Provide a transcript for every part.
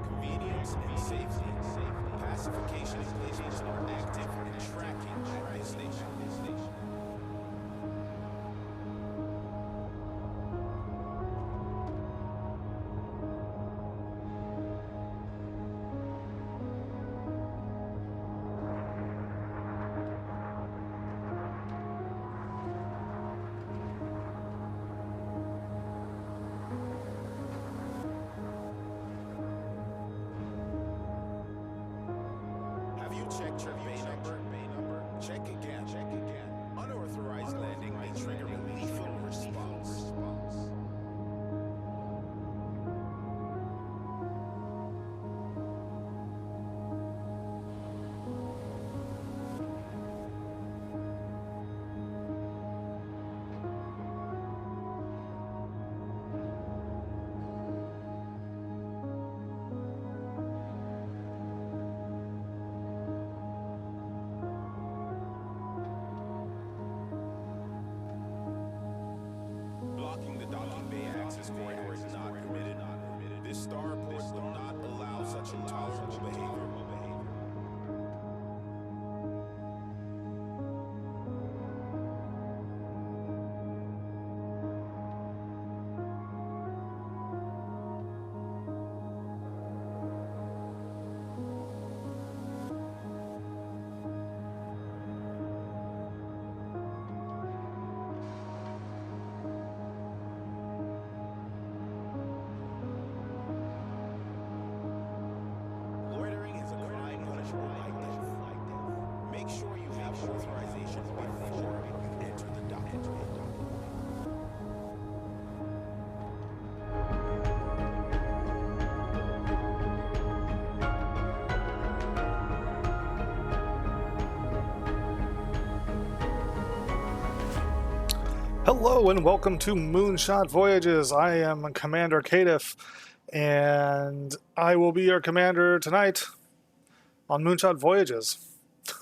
your convenience and safety, pacification stations are active and tracking at this station. Have you checked your bay number? Check again. Unauthorized landing may trigger a lethal response. Blocking the docking bay access corridor is not permitted. This starport will not allow such intolerable behavior. Loitering is a crime punishable by death. Make sure you have authorization before you enter the dock. Hello and welcome to Moonshot Voyages. I am Commander Kadif, and I will be your commander tonight on Moonshot Voyages.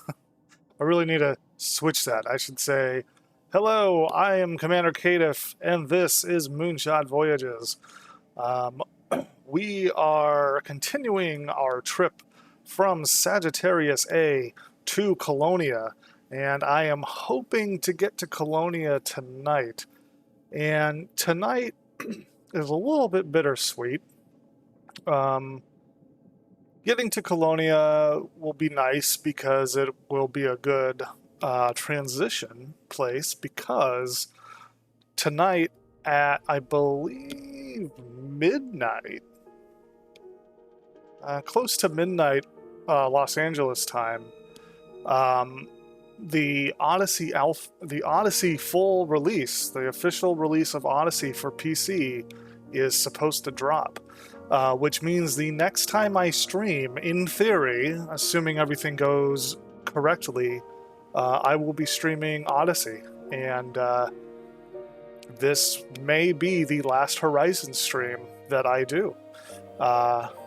I really need to switch that. I should say, hello, I am Commander Kadif, and this is Moonshot Voyages. We are continuing our trip from Sagittarius A to Colonia, and I am hoping to get to Colonia tonight. And tonight is a little bit bittersweet. Getting to Colonia will be nice because it will be a good transition place, because tonight at, I believe, midnight, close to midnight Los Angeles time, the Odyssey full release, the official release of Odyssey for PC, is supposed to drop, which means the next time I stream, in theory, assuming everything goes correctly, I will be streaming Odyssey, and this may be the last Horizon stream that I do.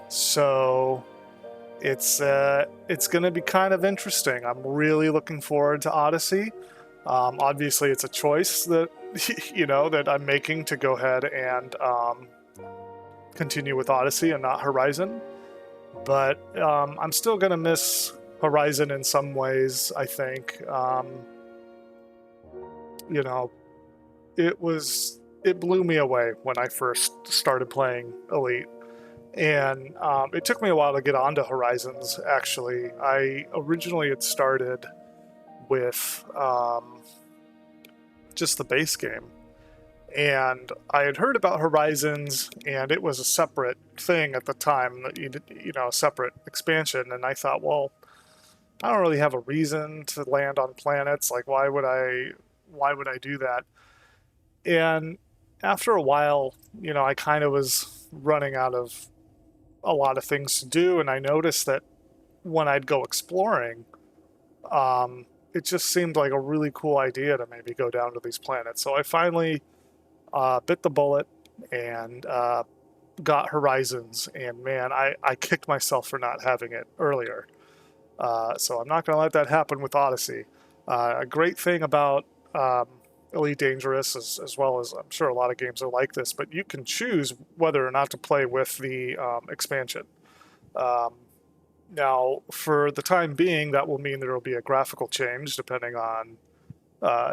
So it's going to be kind of interesting. I'm really looking forward to Odyssey. Obviously, it's a choice that that I'm making to go ahead and continue with Odyssey and not Horizon. But I'm still going to miss Horizon in some ways, I think. It blew me away when I first started playing Elite. And it took me a while to get onto Horizons, actually. I originally had started with just the base game. And I had heard about Horizons, and it was a separate thing at the time, a separate expansion. And I thought, well, I don't really have a reason to land on planets. Like, why would I do that? And after a while, I kind of was running out of a lot of things to do, and I noticed that when I'd go exploring, it just seemed like a really cool idea to maybe go down to these planets. So I finally bit the bullet and got Horizons, and man, I kicked myself for not having it earlier. So I'm not going to let that happen with Odyssey. A great thing about Elite Dangerous, as well as I'm sure a lot of games are like this, but you can choose whether or not to play with the expansion. Um, Now, for the time being, that will mean there will be a graphical change depending on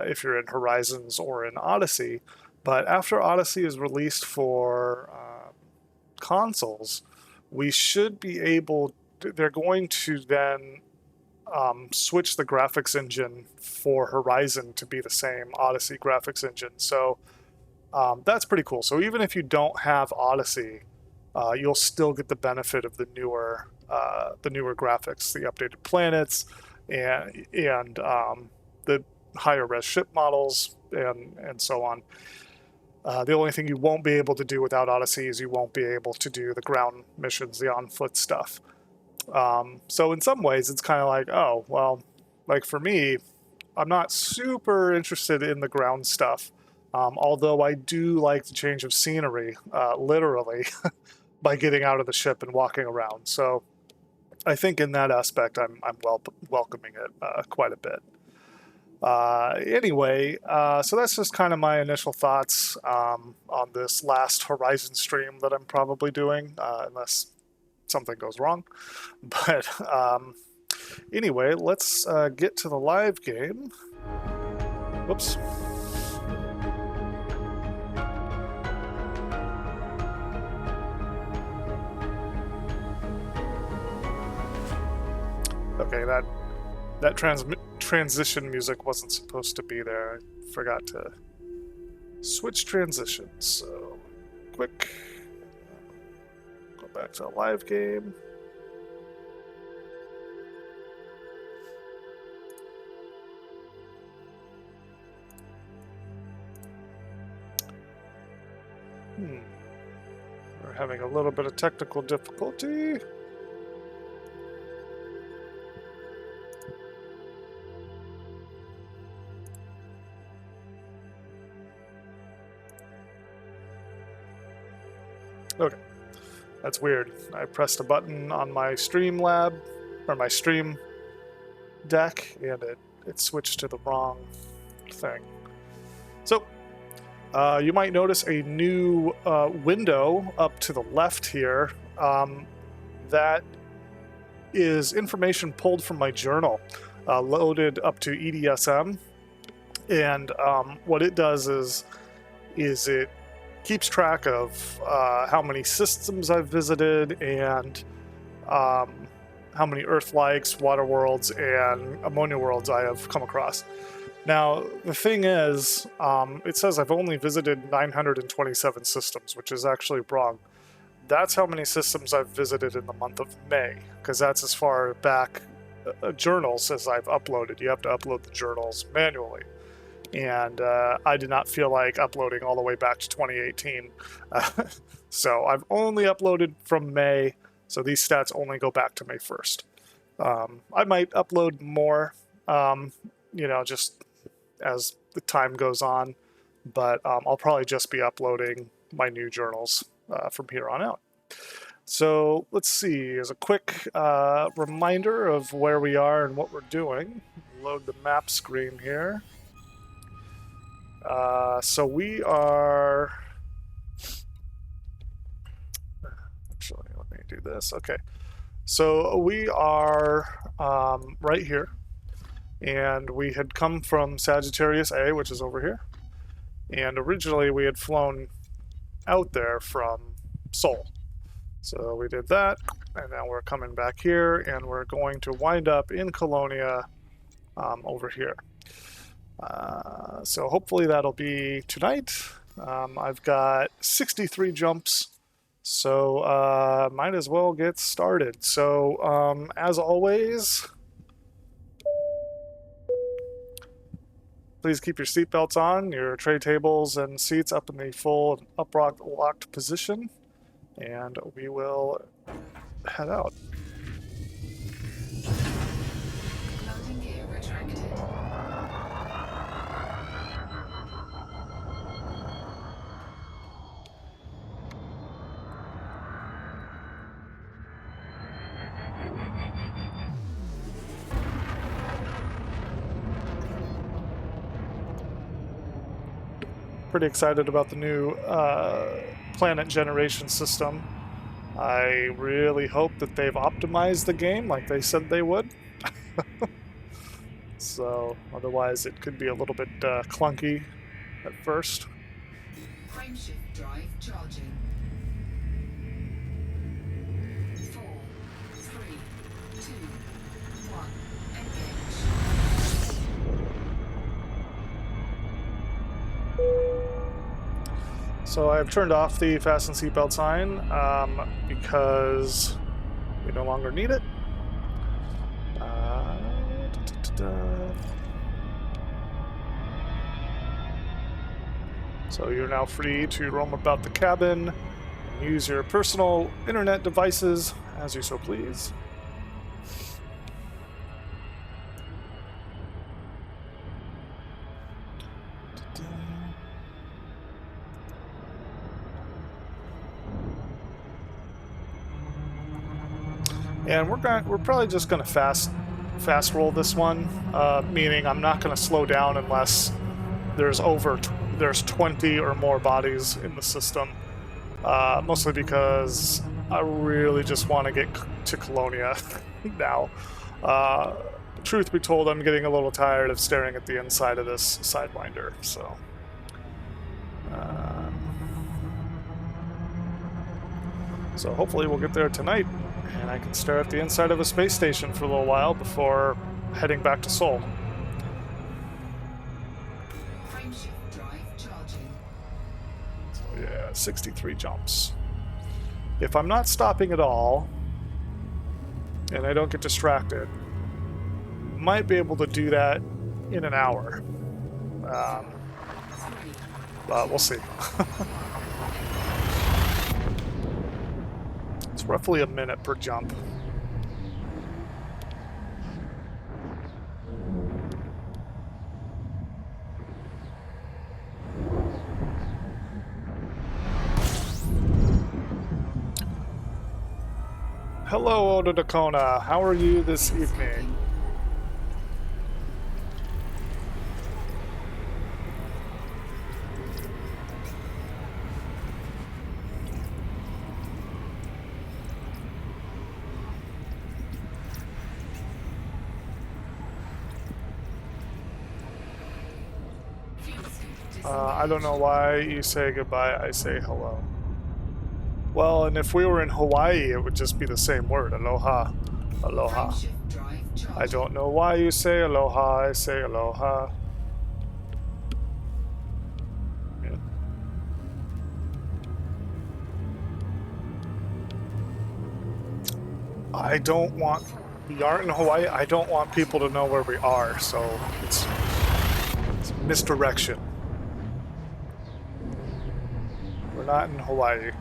if you're in Horizons or in Odyssey. But after Odyssey is released for consoles, we should be able. They're going to then switch the graphics engine for Horizon to be the same Odyssey graphics engine. So that's pretty cool. So even if you don't have Odyssey, you'll still get the benefit of the newer graphics, the updated planets, and the higher res ship models, and so on. The only thing you won't be able to do without Odyssey is you won't be able to do the ground missions, the on foot stuff. So in some ways, it's kind of like, oh well, like for me, I'm not super interested in the ground stuff. Although I do like the change of scenery, literally, by getting out of the ship and walking around. So I think in that aspect, I'm welcoming it quite a bit. Anyway, so that's just kind of my initial thoughts on this last Horizon stream that I'm probably doing, unless something goes wrong. But anyway, let's get to the live game. Whoops. Okay, that transition music wasn't supposed to be there. I forgot to switch transitions. So, quick. Go back to the live game. We're having a little bit of technical difficulty. Okay, that's weird. I pressed a button on my Streamlab, or my Stream Deck, and it switched to the wrong thing. So, you might notice a new window up to the left here. That is information pulled from my journal, loaded up to EDSM. And what it does is it keeps track of how many systems I've visited and how many Earth-likes, water worlds, and ammonia worlds I have come across. Now, the thing is, it says I've only visited 927 systems, which is actually wrong. That's how many systems I've visited in the month of May, because that's as far back journals as I've uploaded. You have to upload the journals manually. And I did not feel like uploading all the way back to 2018. So I've only uploaded from May, so these stats only go back to May 1st. I might upload more, just as the time goes on, but I'll probably just be uploading my new journals from here on out. So let's see, as a quick reminder of where we are and what we're doing, load the map screen here. So we are, actually, let me do this. Okay. So we are right here, and we had come from Sagittarius A, which is over here. And originally we had flown out there from Sol. So we did that, and now we're coming back here, and we're going to wind up in Colonia over here. So hopefully that'll be tonight. I've got 63 jumps, so might as well get started. So as always, please keep your seatbelts on, your tray tables and seats up in the full locked position, and we will head out. Loading gear retracted. Pretty excited about the new planet generation system. I really hope that they've optimized the game like they said they would. So otherwise it could be a little bit clunky at first. Frameshift drive charging. 4, 3, 2, 1. Engage. So I've turned off the fasten seatbelt sign because we no longer need it. So you're now free to roam about the cabin and use your personal internet devices as you so please. And we're probably just gonna fast roll this one, meaning I'm not gonna slow down unless there's 20 or more bodies in the system. Mostly because I really just want to get to Colonia now. Truth be told, I'm getting a little tired of staring at the inside of this Sidewinder, so. So hopefully we'll get there tonight, and I can stare at the inside of a space station for a little while before heading back to Seoul. Frameshift drive charging. So yeah, 63 jumps. If I'm not stopping at all, and I don't get distracted, might be able to do that in an hour. But we'll see. It's roughly a minute per jump. Hello, Oda Dakona. How are you this evening? I don't know why you say goodbye, I say hello. Well, and if we were in Hawaii, it would just be the same word. Aloha. Aloha. I don't know why you say aloha, I say aloha. Yeah. I don't want... We aren't in Hawaii, I don't want people to know where we are, so it's misdirection. We're not in Hawaii.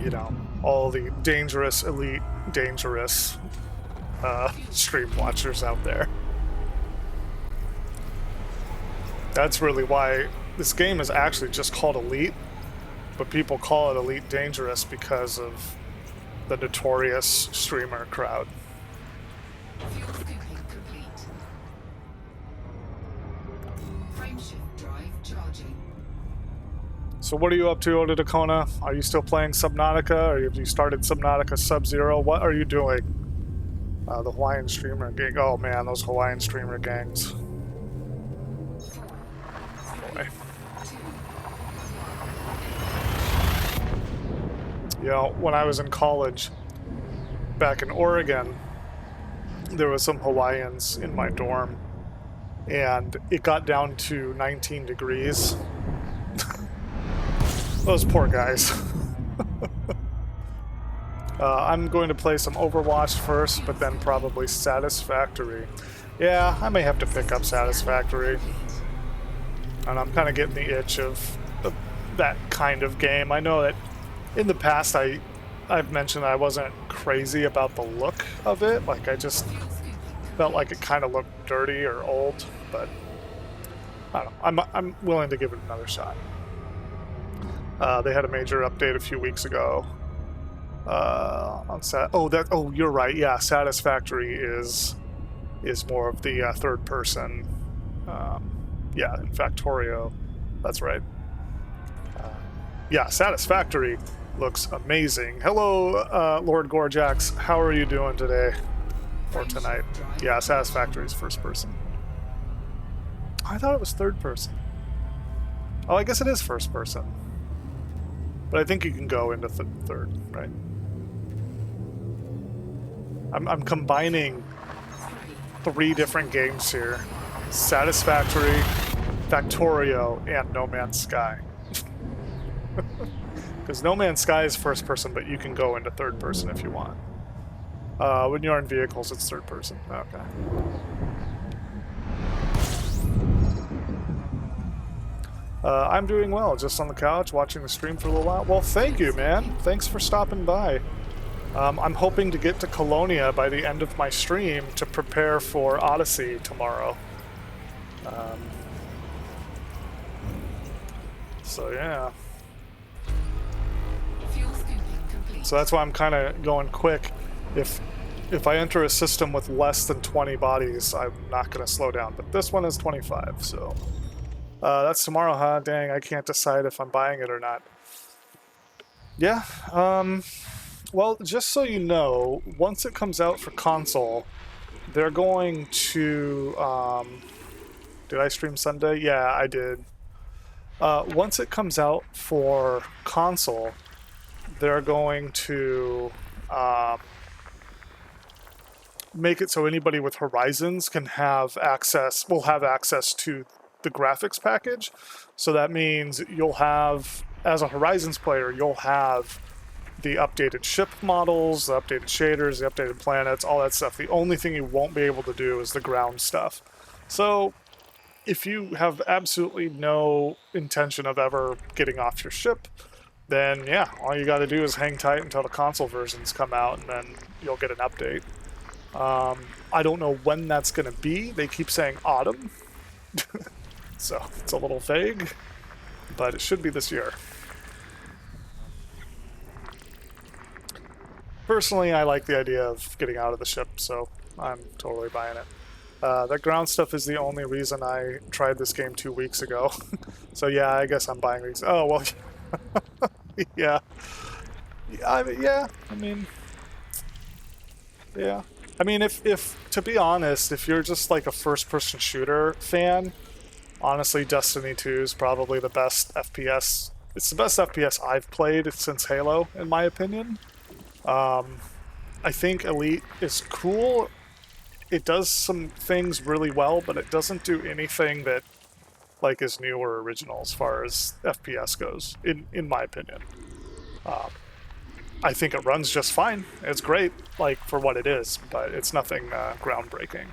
You know, all the dangerous, elite, dangerous stream watchers out there. That's really why this game is actually just called Elite, but people call it Elite Dangerous because of the notorious streamer crowd. Fuel scooping complete. Frameshift drive charging. So what are you up to, Oda Dakona? Are you still playing Subnautica, or have you started Subnautica Sub-Zero? What are you doing? The Hawaiian streamer gang. Oh man, those Hawaiian streamer gangs. Boy. You know, when I was in college, back in Oregon, there was some Hawaiians in my dorm, and it got down to 19 degrees. Those poor guys. I'm going to play some Overwatch first, but then probably Satisfactory. Yeah, I may have to pick up Satisfactory. And I'm kind of getting the itch of that kind of game. I know that in the past I've mentioned I wasn't crazy about the look of it. Like, I just felt like it kind of looked dirty or old, but I don't know. I'm willing to give it another shot. They had a major update a few weeks ago. You're right. Yeah, Satisfactory is is more of the third person. Yeah, in Factorio. That's right. Yeah, Satisfactory looks amazing. Hello, Lord Gorjax. How are you doing today or tonight? Yeah, Satisfactory is first person. I thought it was third person. Oh, I guess it is first person. But I think you can go into third, right? I'm combining 3 different games here. Satisfactory, Factorio, and No Man's Sky. Because No Man's Sky is first person, but you can go into third person if you want. When you're in vehicles, it's third person. Okay. I'm doing well, just on the couch, watching the stream for a little while. Well, thank you, man. Thanks for stopping by. I'm hoping to get to Colonia by the end of my stream to prepare for Odyssey tomorrow. So, yeah. So that's why I'm kind of going quick. If I enter a system with less than 20 bodies, I'm not going to slow down. But this one is 25, so... that's tomorrow, huh? Dang, I can't decide if I'm buying it or not. Yeah, well, just so you know, once it comes out for console, they're going to, did I stream Sunday? Yeah, I did. Once it comes out for console, they're going to, make it so anybody with Horizons can have access, will have access to the graphics package. So that means you'll have, as a Horizons player, you'll have the updated ship models, the updated shaders, the updated planets, all that stuff. The only thing you won't be able to do is the ground stuff. So if you have absolutely no intention of ever getting off your ship, then yeah, all you got to do is hang tight until the console versions come out, and then you'll get an update. I don't know when that's going to be. They keep saying autumn, so it's a little vague, but it should be this year. Personally, I like the idea of getting out of the ship, so I'm totally buying it. That ground stuff is the only reason I tried this game 2 weeks ago. So yeah, I guess I'm buying these. Oh, well, yeah. Yeah, I mean, yeah. I mean, if to be honest, if you're just like a first-person shooter fan, honestly, Destiny 2 is probably the best FPS. It's the best FPS I've played since Halo, in my opinion. I think Elite is cool. It does some things really well, but it doesn't do anything that like is new or original as far as FPS goes, in my opinion. I think it runs just fine. It's great, like, for what it is, but it's nothing groundbreaking.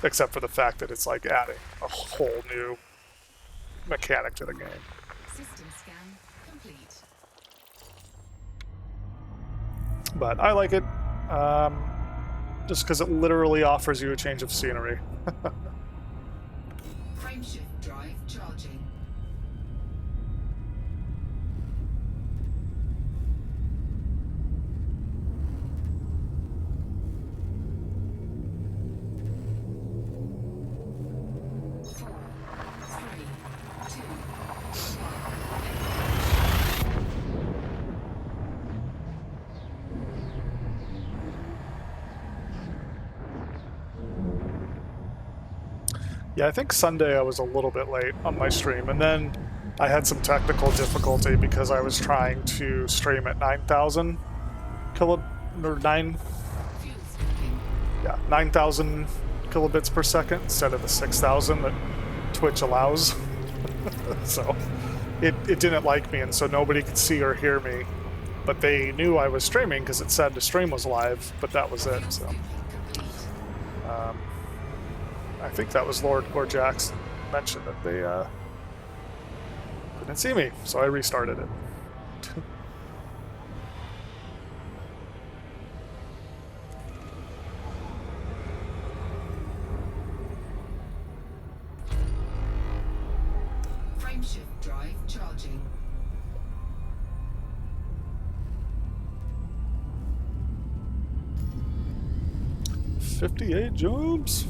Except for the fact that it's, like, adding a whole new mechanic to the game. System scan complete. But I like it, just because it literally offers you a change of scenery. Frameshift drive charging. Yeah, I think Sunday I was a little bit late on my stream, and then I had some technical difficulty because I was trying to stream at 9,000 kilobits per second instead of the 6,000 that Twitch allows. So it didn't like me, and so nobody could see or hear me. But they knew I was streaming because it said the stream was live, but that was it. So I think that was Lord Gorjax mentioned that they couldn't see me, so I restarted it. Frameshift drive charging. 58 jumps.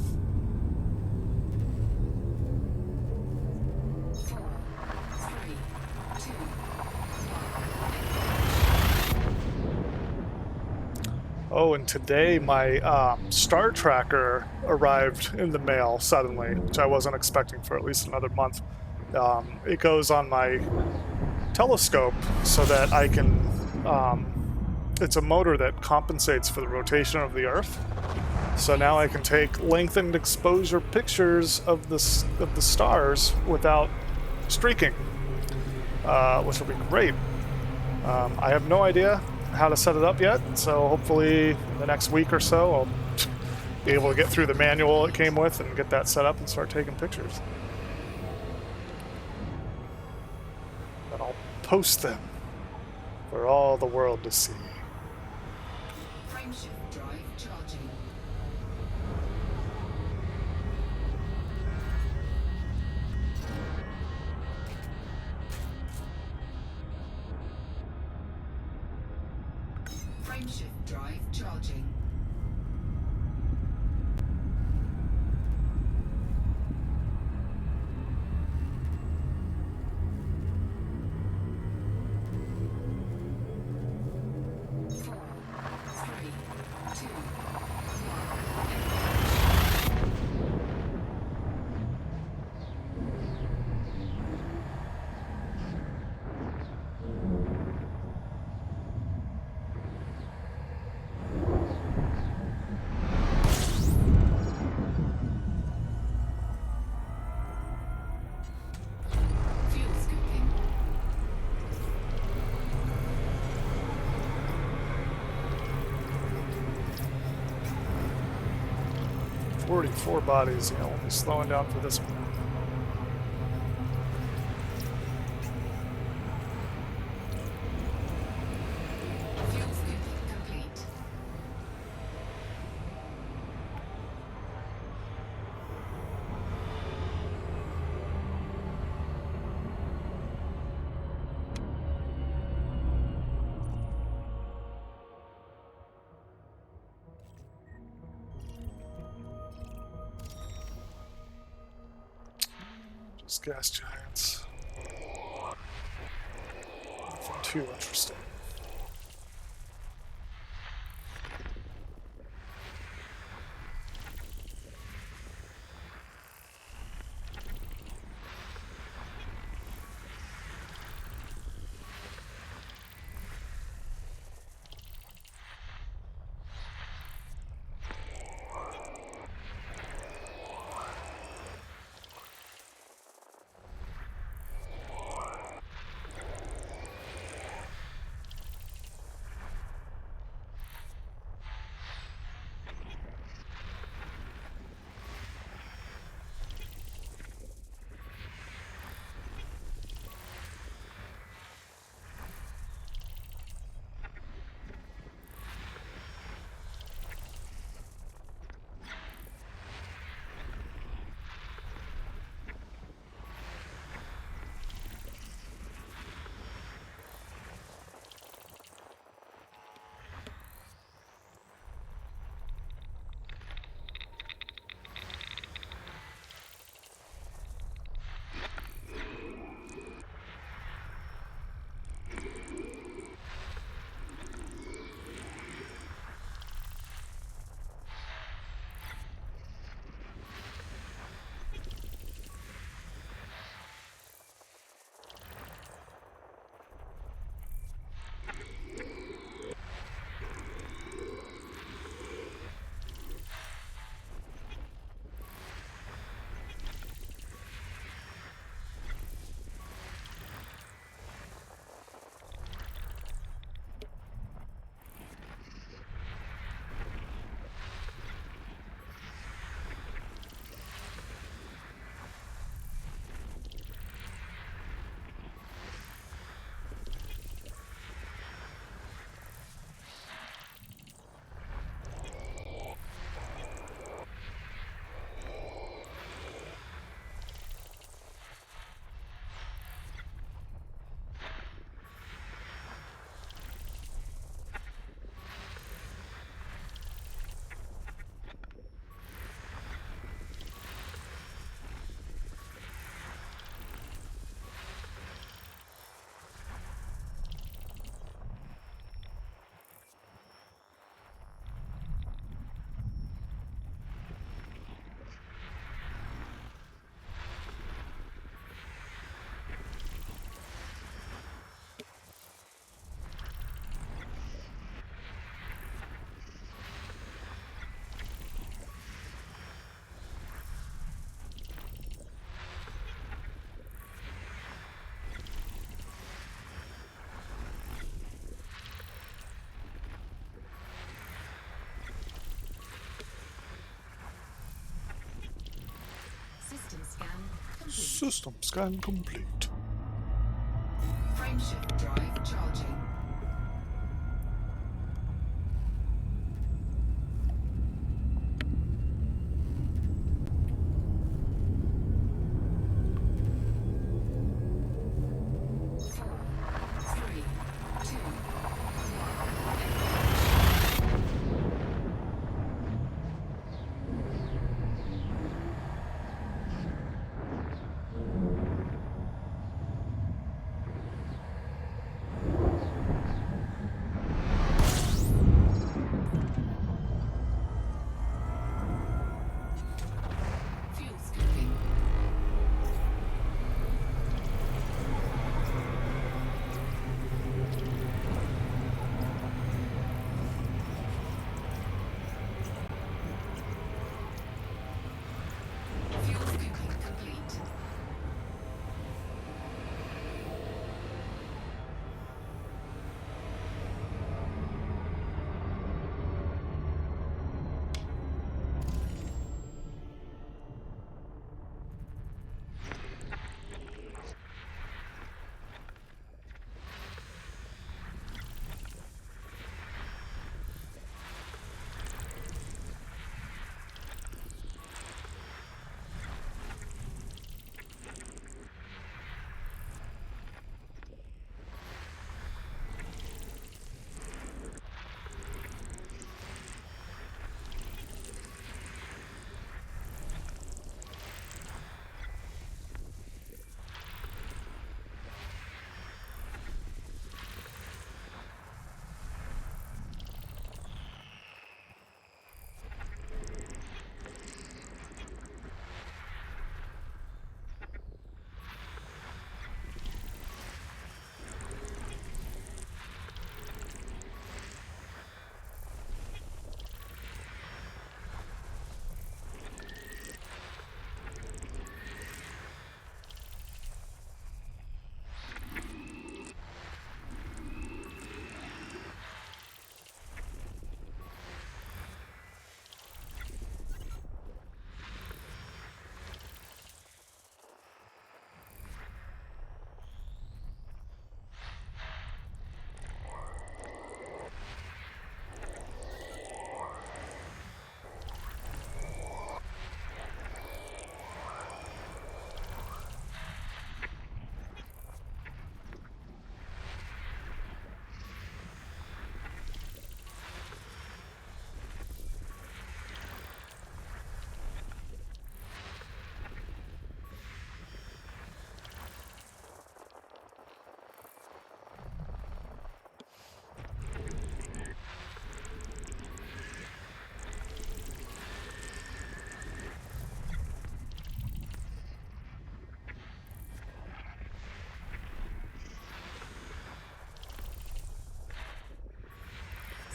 4, 3, 2, Oh, and today my star tracker arrived in the mail suddenly, which I wasn't expecting for at least another month. It goes on my telescope so that I can. It's a motor that compensates for the rotation of the Earth. So now I can take lengthened exposure pictures of the stars without streaking, which will be great. I have no idea how to set it up yet, so hopefully in the next week or so I'll be able to get through the manual it came with and get that set up and start taking pictures. Then I'll post them for all the world to see. frameshift drive charging. Frameshift drive charging. Four, three, two, fuel scooping. 44 bodies, yeah, we'll be slowing down for this one. Fuel scooping complete. Just gas giants. Nothing too interesting. System scan complete. Frameshift drive charging. Three, two, fuel scooping. Fuel scooping complete.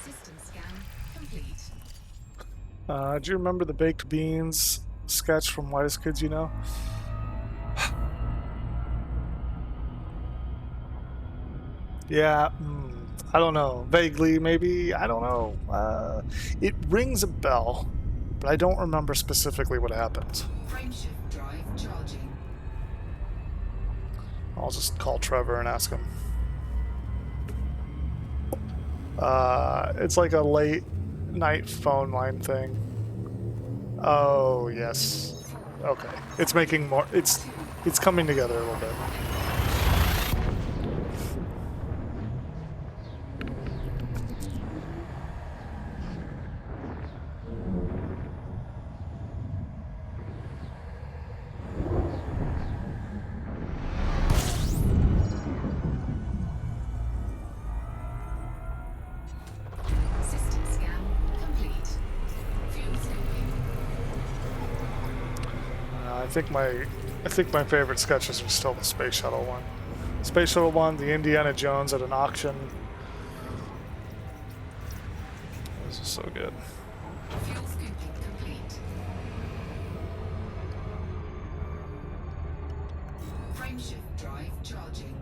System scan complete. Do you remember the baked beans sketch from Whitest Kids You Know? Yeah, I don't know. Vaguely, maybe. I don't know. It rings a bell, but I don't remember specifically what happened. Frameshift drive charging. I'll just call Trevor and ask him. It's like a late night phone line thing. Oh, yes. Okay. It's making more... It's coming together a little bit. System scan complete. Fuel scooping. I think my favorite sketches are still the Space Shuttle one. Space Shuttle one, the Indiana Jones at an auction. This is so good. Fuel scooping complete. Frameshift drive charging.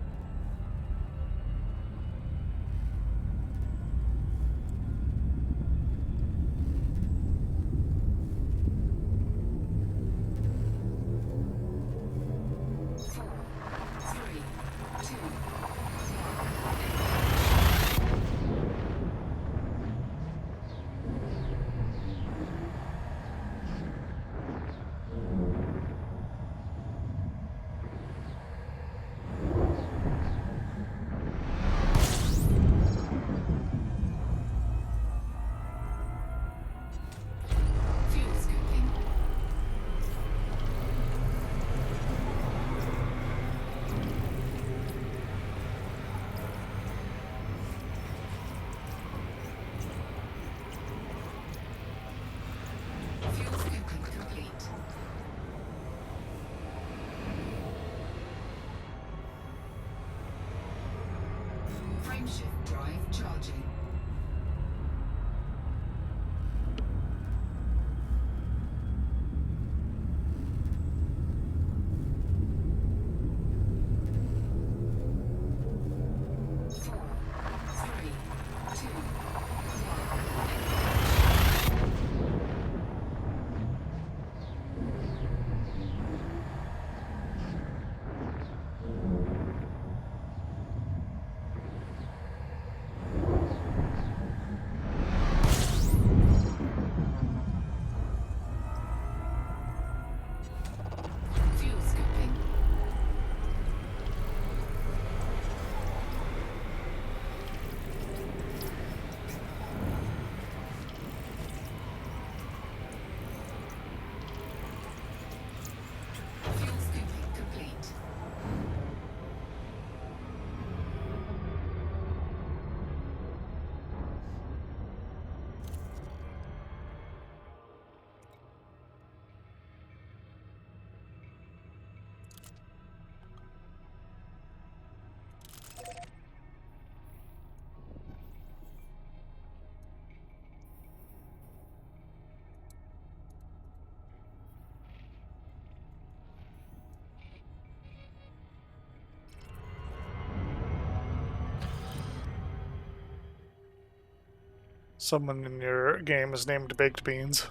Someone in your game is named Baked Beans.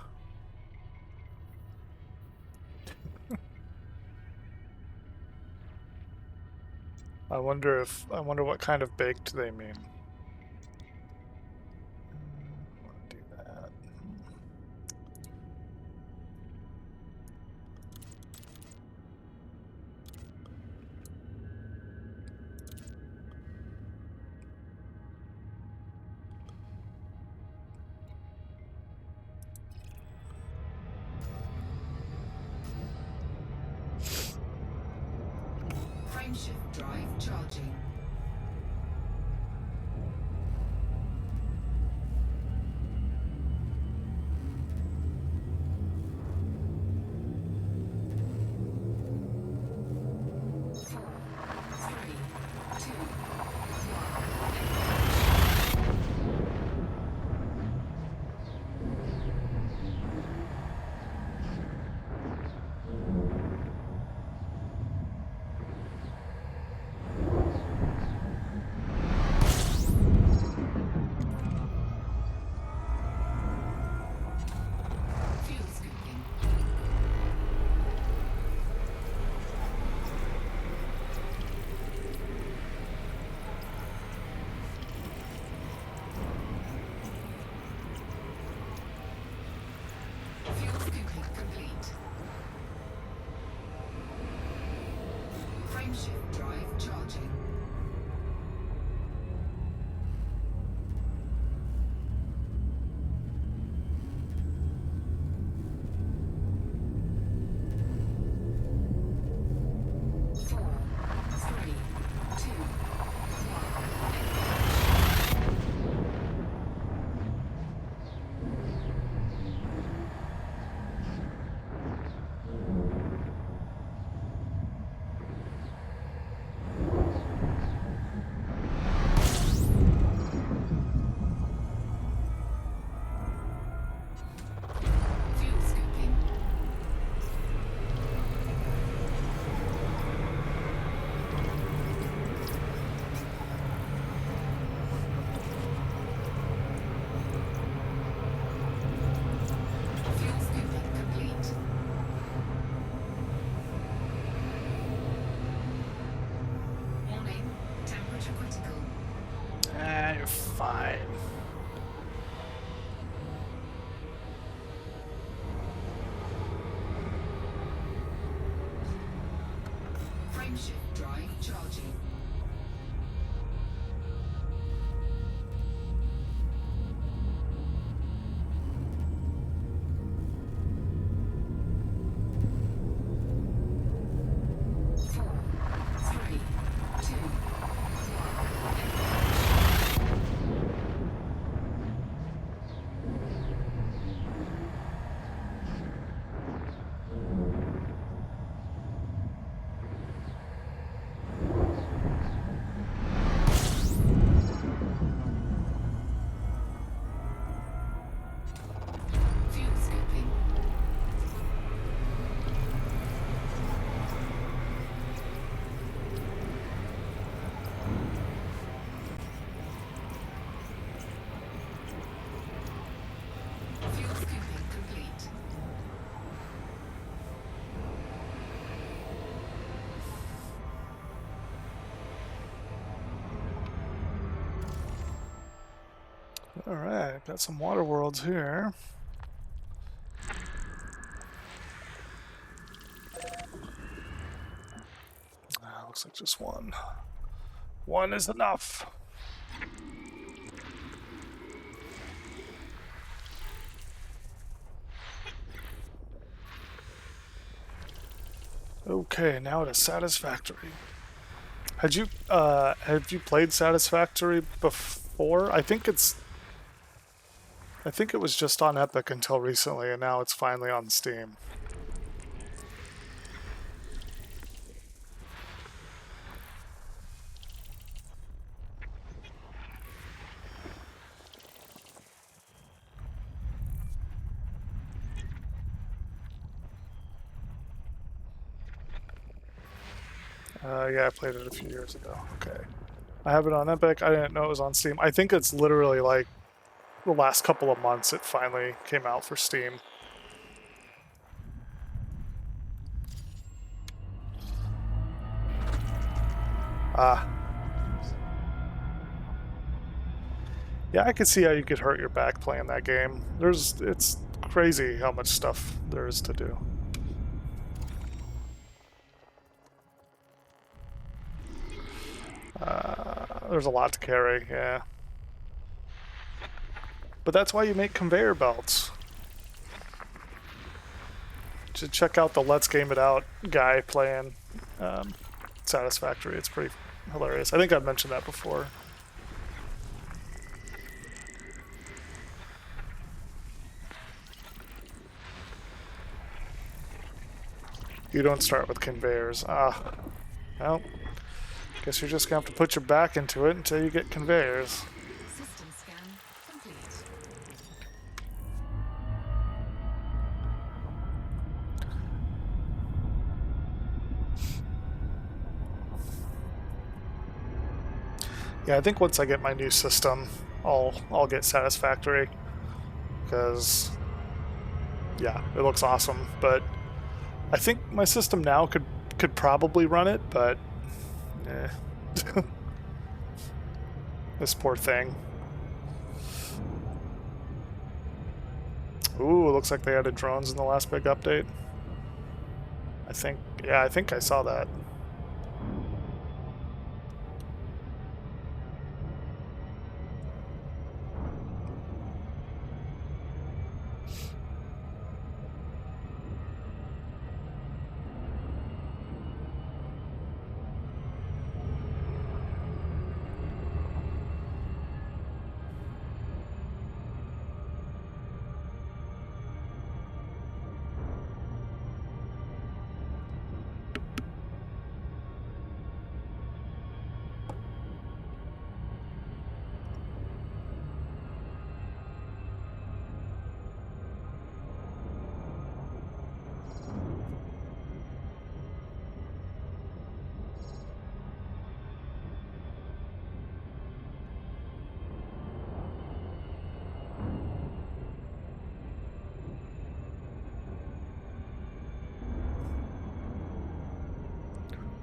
I wonder what kind of baked they mean. I want to do that. Frameshift drive charging. Four, three, two, fuel scooping. Fuel scooping complete. Frameshift drive charging. Four, three, two, fuel scooping. Fuel scooping complete. Warning, temperature critical. Ah, you're fine. Frameshift drive charging. Four, three, two, fuel scooping. Fuel scooping complete. All right, got some water worlds here. Looks like just one. One is enough. Okay, now to Satisfactory. Have you played Satisfactory before? I think it was just on Epic until recently, and now it's finally on Steam. Yeah, I played it a few years ago. Okay. I have it on Epic. I didn't know it was on Steam. I think it's literally like the last couple of months it finally came out for Steam. Yeah, I could see how you could hurt your back playing that game. It's crazy how much stuff there is to do. There's a lot to carry, yeah. But that's why you make conveyor belts. You should check out the Let's Game It Out guy playing Satisfactory. It's pretty hilarious. I think I've mentioned that before. You don't start with conveyors. Well, guess you're just gonna have to put your back into it until you get conveyors. System scan complete. Yeah, I think once I get my new system, I'll get Satisfactory, because yeah, it looks awesome. But I think my system now could probably run it, but this poor thing. Ooh, it looks like they added drones in the last big update. I think I saw that.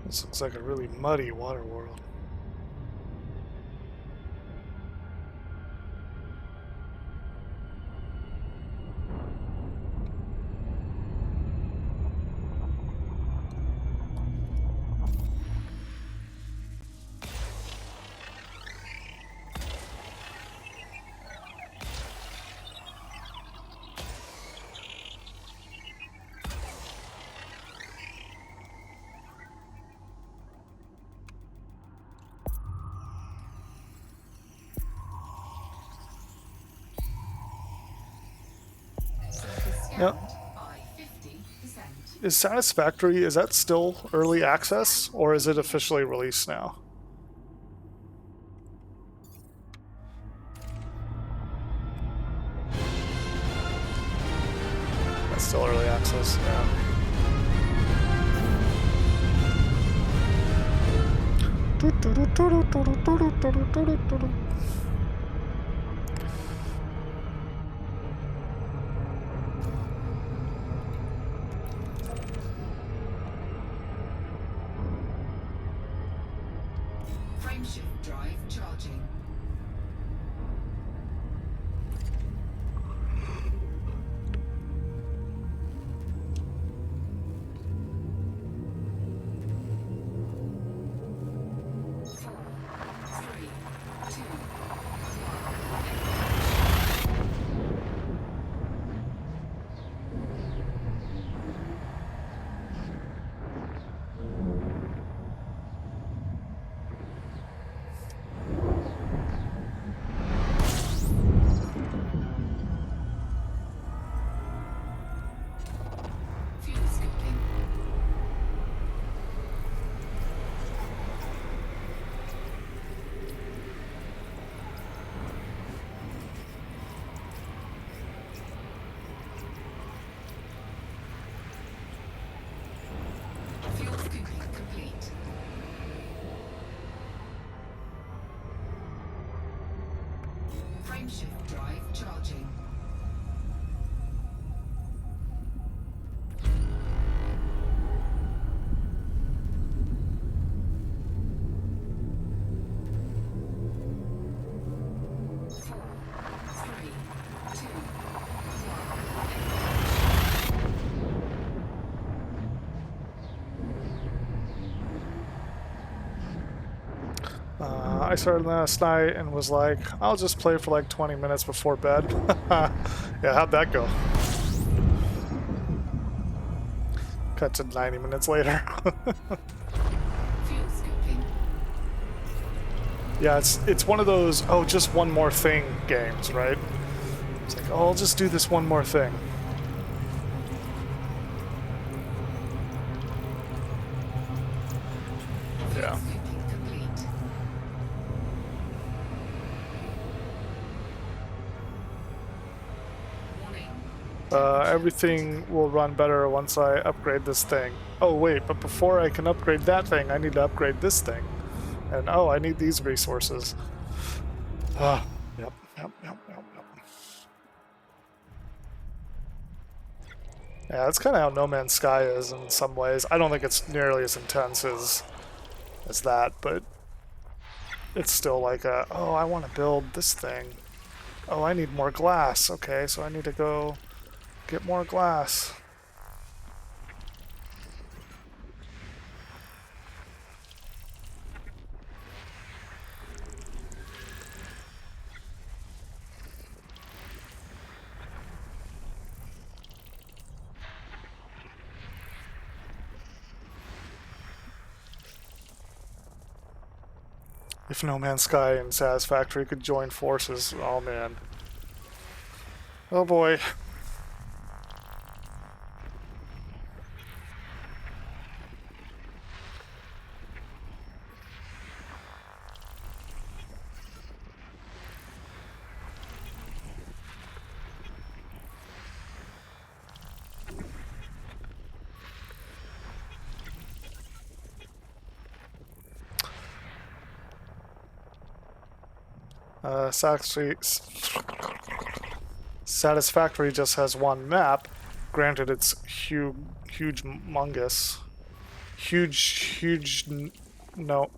This looks like a really muddy water world. Surface Yep. scanned by 50%. Is Satisfactory, is that still early access, or is it officially released now? That's still early access, yeah. Frameshift drive charging. Four, three, two, I started last night and was like, I'll just play for like 20 minutes before bed. Yeah, how'd that go? Cut to 90 minutes later. Fuel scooping. Yeah, it's one of those, oh, just one more thing games, right? It's like, oh, I'll just do this one more thing. Fuel Yeah. scooping complete. Warning. Everything will run better once I upgrade this thing. Oh, wait, but before I can upgrade that thing, I need to upgrade this thing. And, oh, I need these resources. Yep. Yeah, that's kind of how No Man's Sky is in some ways. I don't think it's nearly as intense as that, but it's still like a, oh, I want to build this thing. Oh, I need more glass. Okay, so I need to go get more glass. If No Man's Sky and Satisfactory could join forces, oh man. Oh boy. Satisfactory just has one map. Granted, it's huge, humongous. No,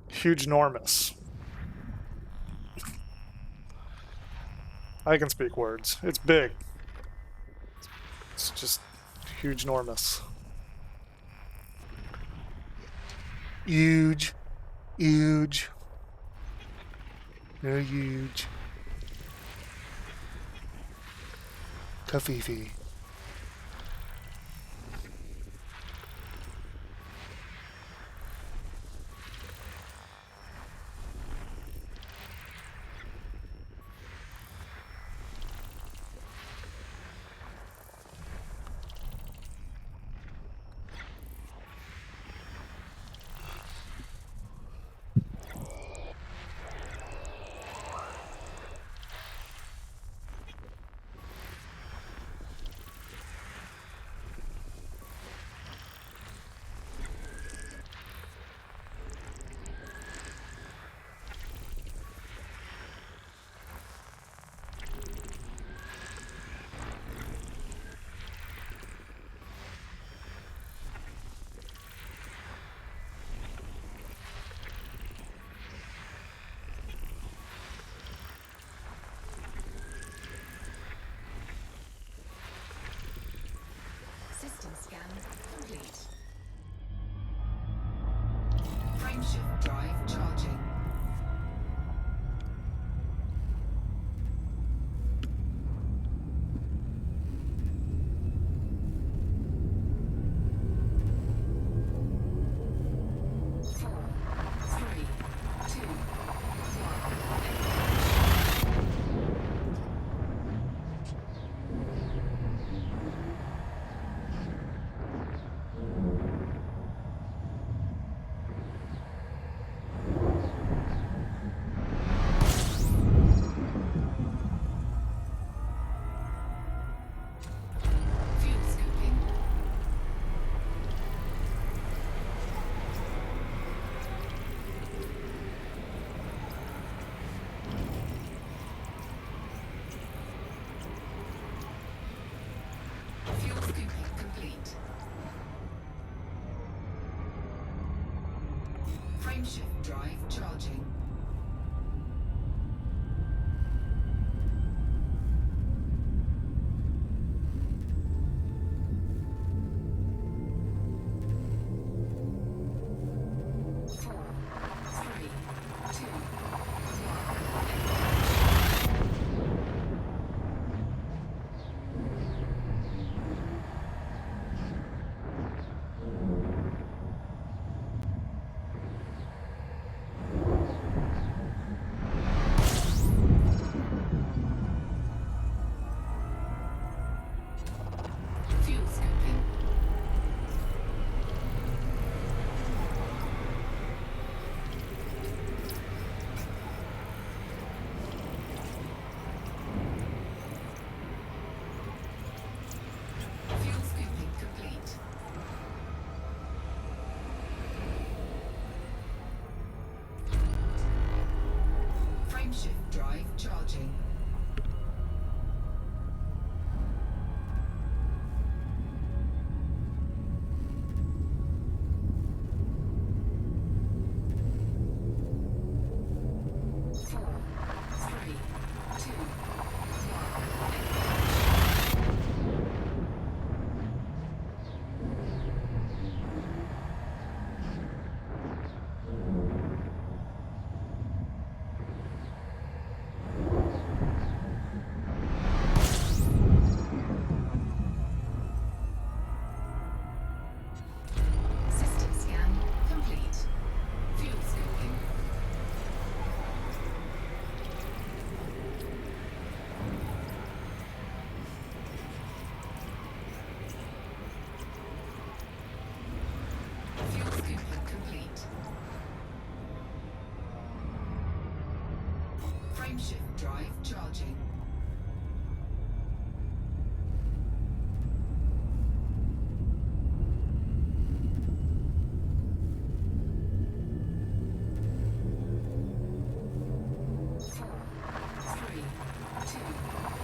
huge, enormous. I can speak words. It's big. It's just huge, enormous. Huge. Very huge. Kafifi. System scan complete. Frameshift drive charging. Four, three, two, fuel scooping. Fuel scooping complete. Frameshift drive charging. Four, Frameshift drive charging. 4, 3, 2, 1.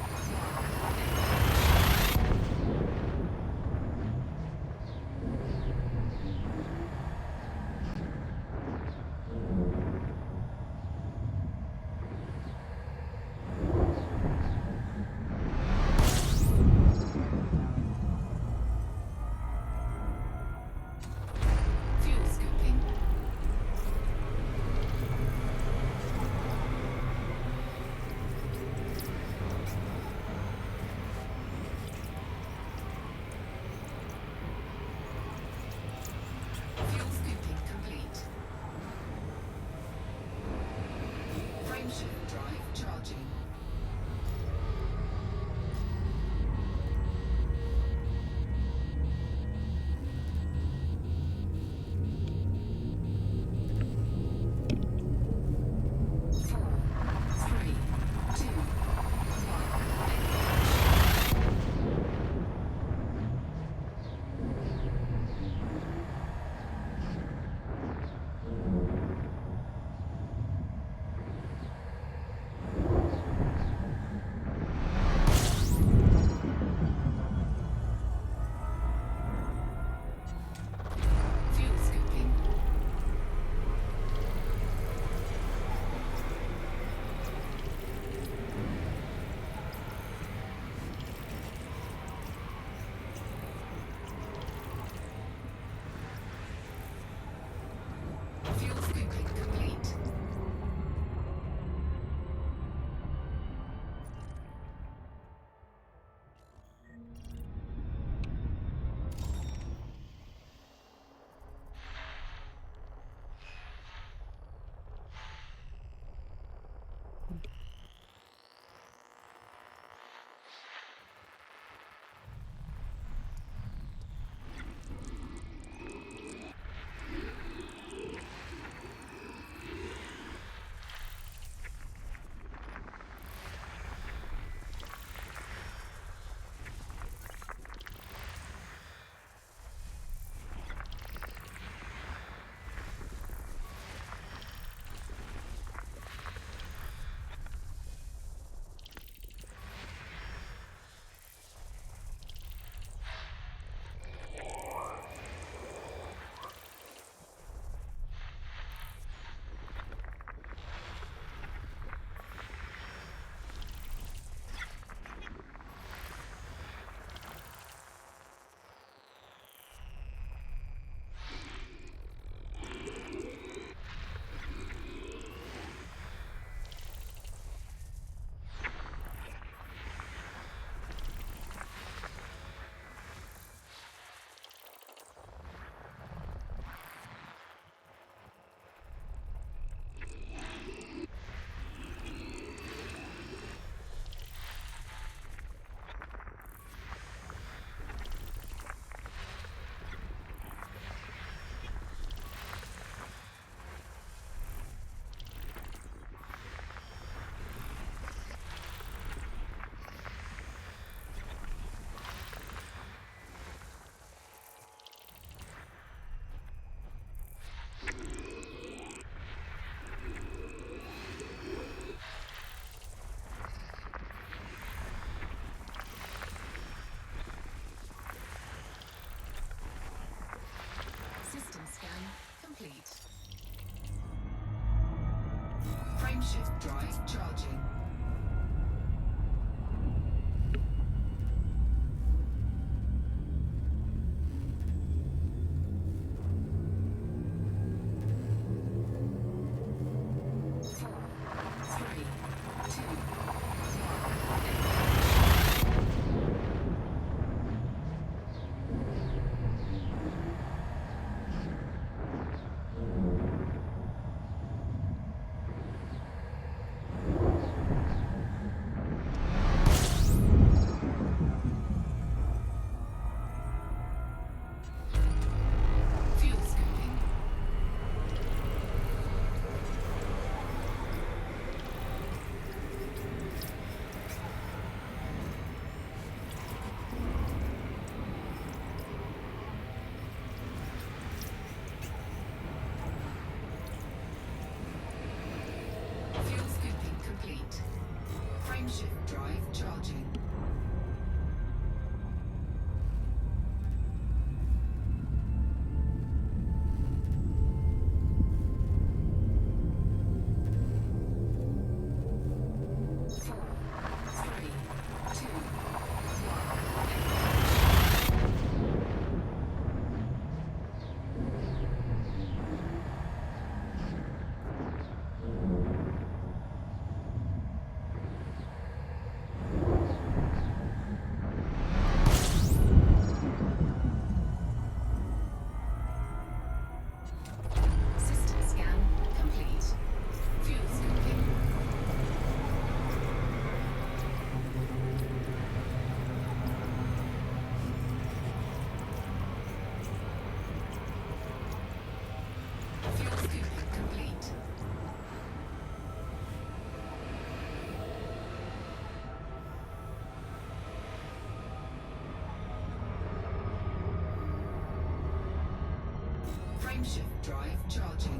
Frameshift drive charging.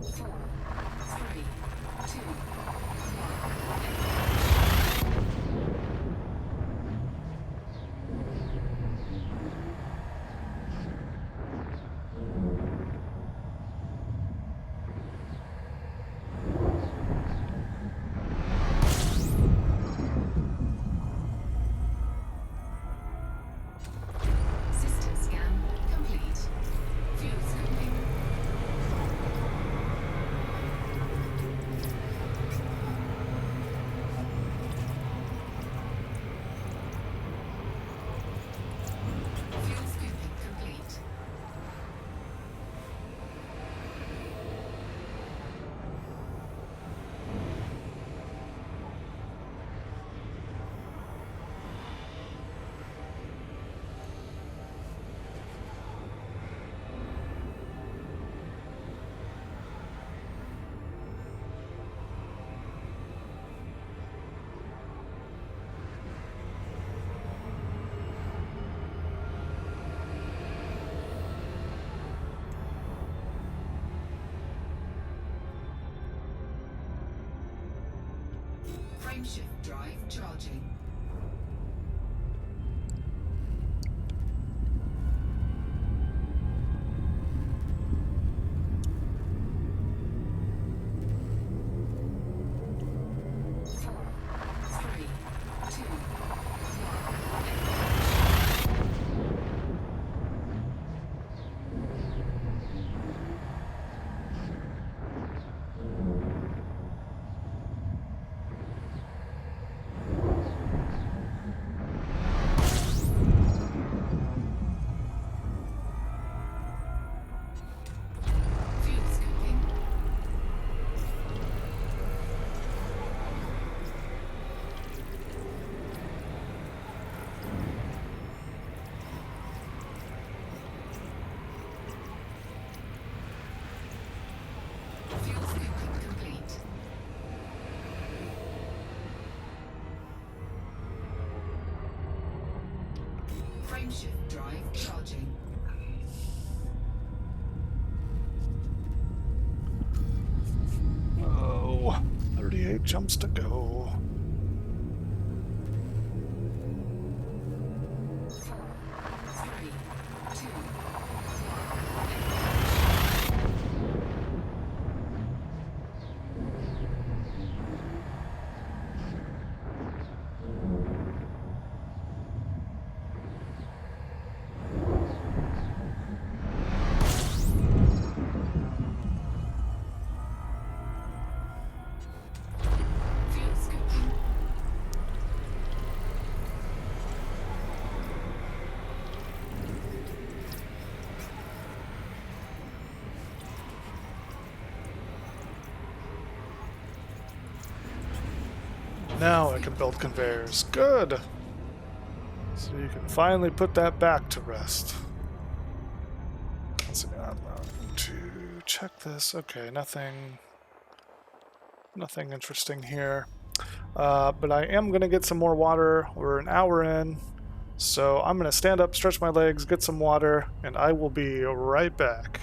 Four, three, two, system scan complete. Fuel scooping. Fuel scooping complete. Frameshift drive charging. Four, three, two, fuel scooping. Fuel scooping complete. Frameshift drive charging. Oh, 38 jumps to go. Four, three, two, fuel scooping. Now I can build conveyors. Good! So you can finally put that back to rest. Let's see, I'm going to check this. Okay, nothing interesting here. But I am going to get some more water. We're an hour in. So I'm going to stand up, stretch my legs, get some water, and I will be right back.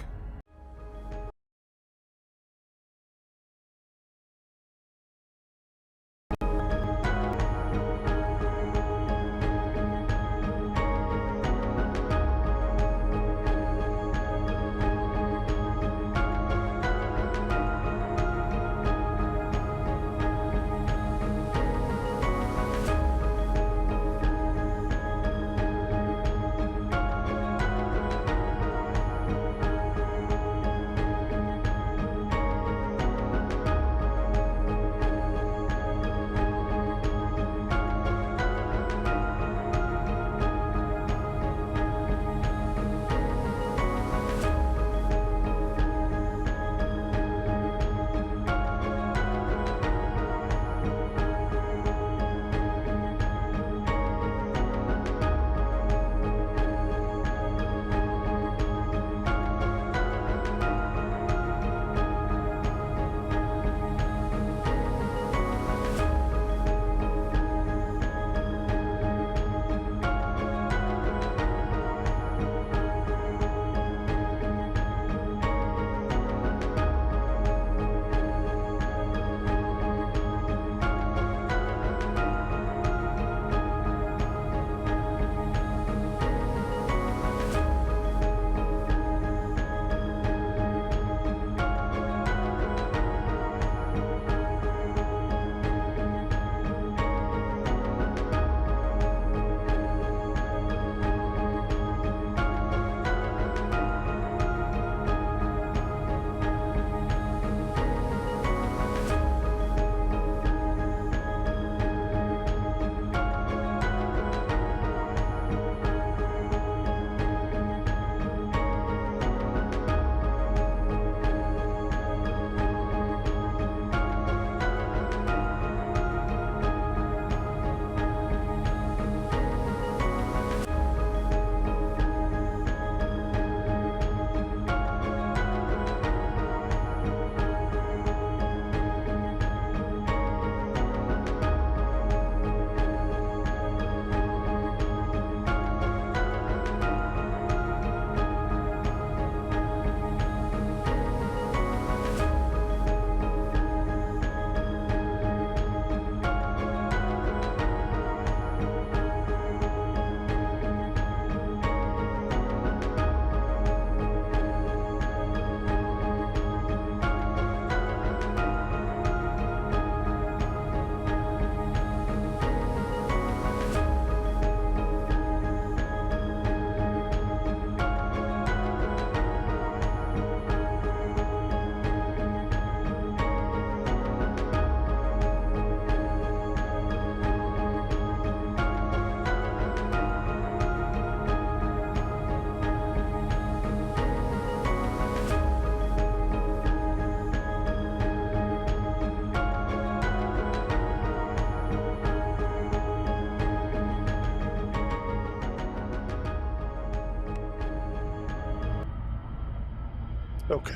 Okay.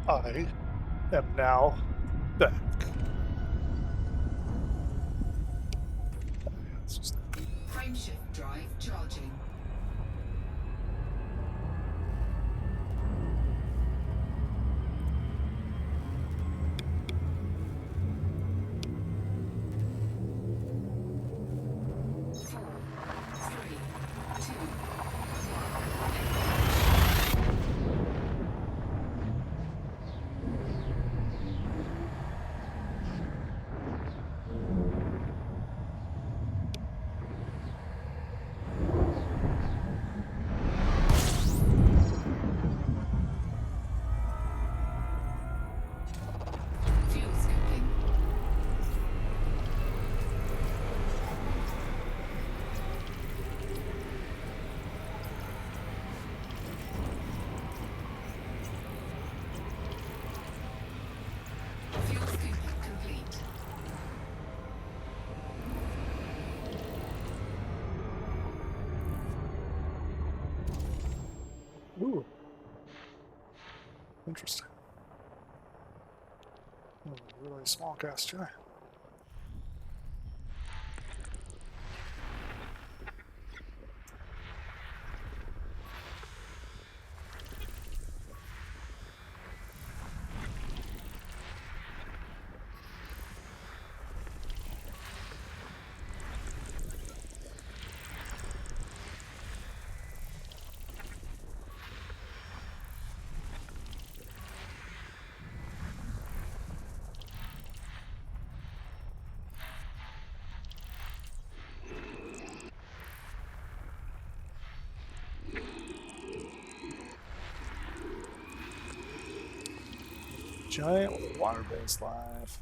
I am now back. Let's just Frameshift drive charging. Four, three, two, fuel scooping. Fuel scooping complete. ooh, interesting. Oh, really small gas giant. Giant with a water-based life.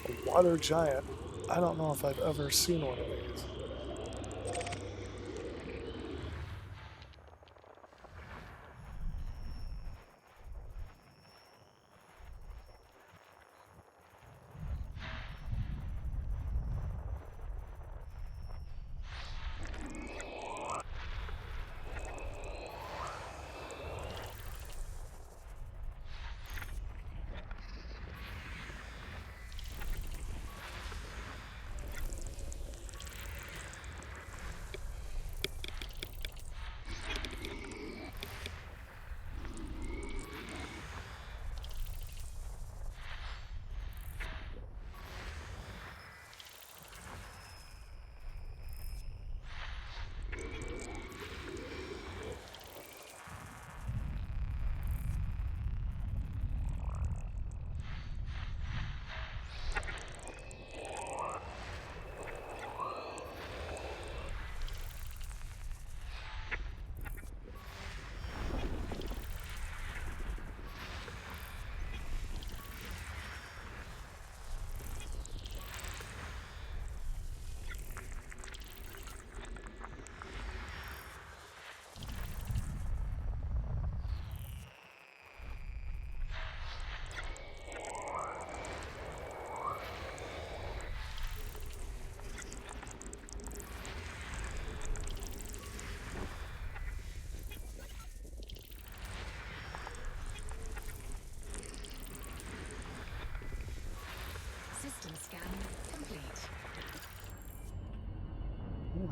A water giant. I don't know if I've ever seen one of these. System scan complete.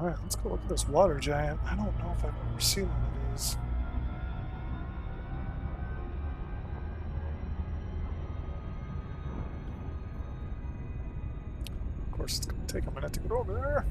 Alright, let's go look at this water giant. I don't know if I've ever seen one of these. Of course, it's going to take a minute to get over there.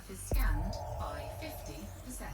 Surface scanned by 50%.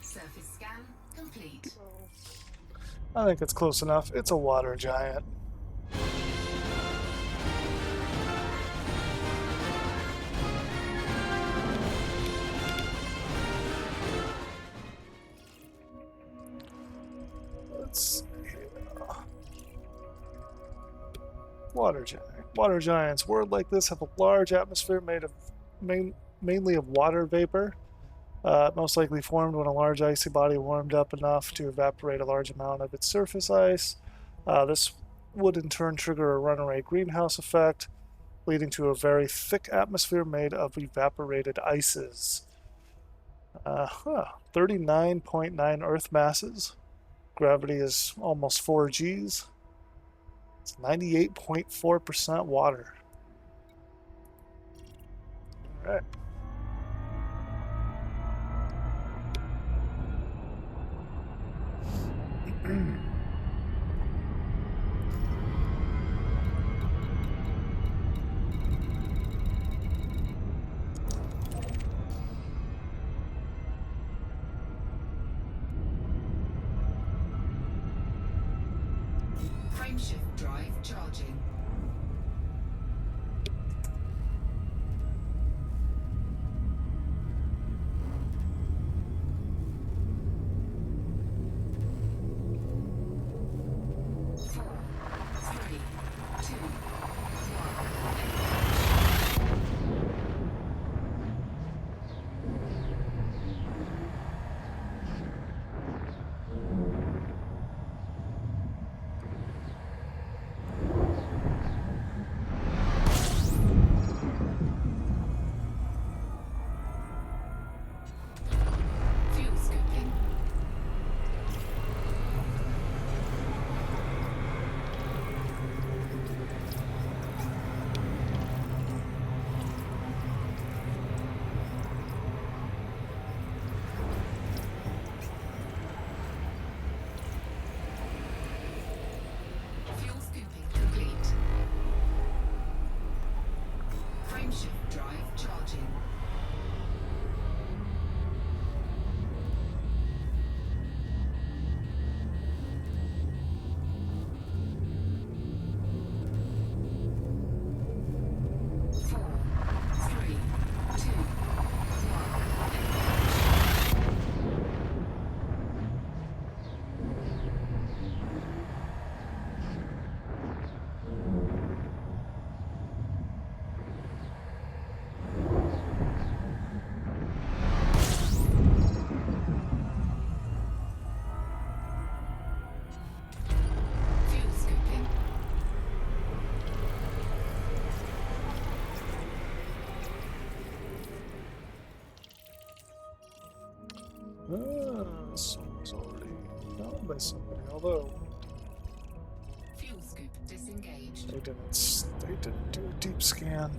Surface scan complete. I think it's close enough. It's a water giant. Let's see. Water giant. Water giants. World like this have a large atmosphere made of mainly of water vapor. Most likely formed when a large icy body warmed up enough to evaporate a large amount of its surface ice. This would in turn trigger a runaway greenhouse effect, leading to a very thick atmosphere made of evaporated ices. 39.9 Earth masses. Gravity is almost 4 Gs. It's 98.4% water. All right. Frameshift drive charging. Four, three, two, fuel scooping. Fuel scooping complete. Frameshift drive charging. Four, three, two, fuel scooping. This was already done by somebody, although Fuel scoop disengaged. they didn't do a deep scan.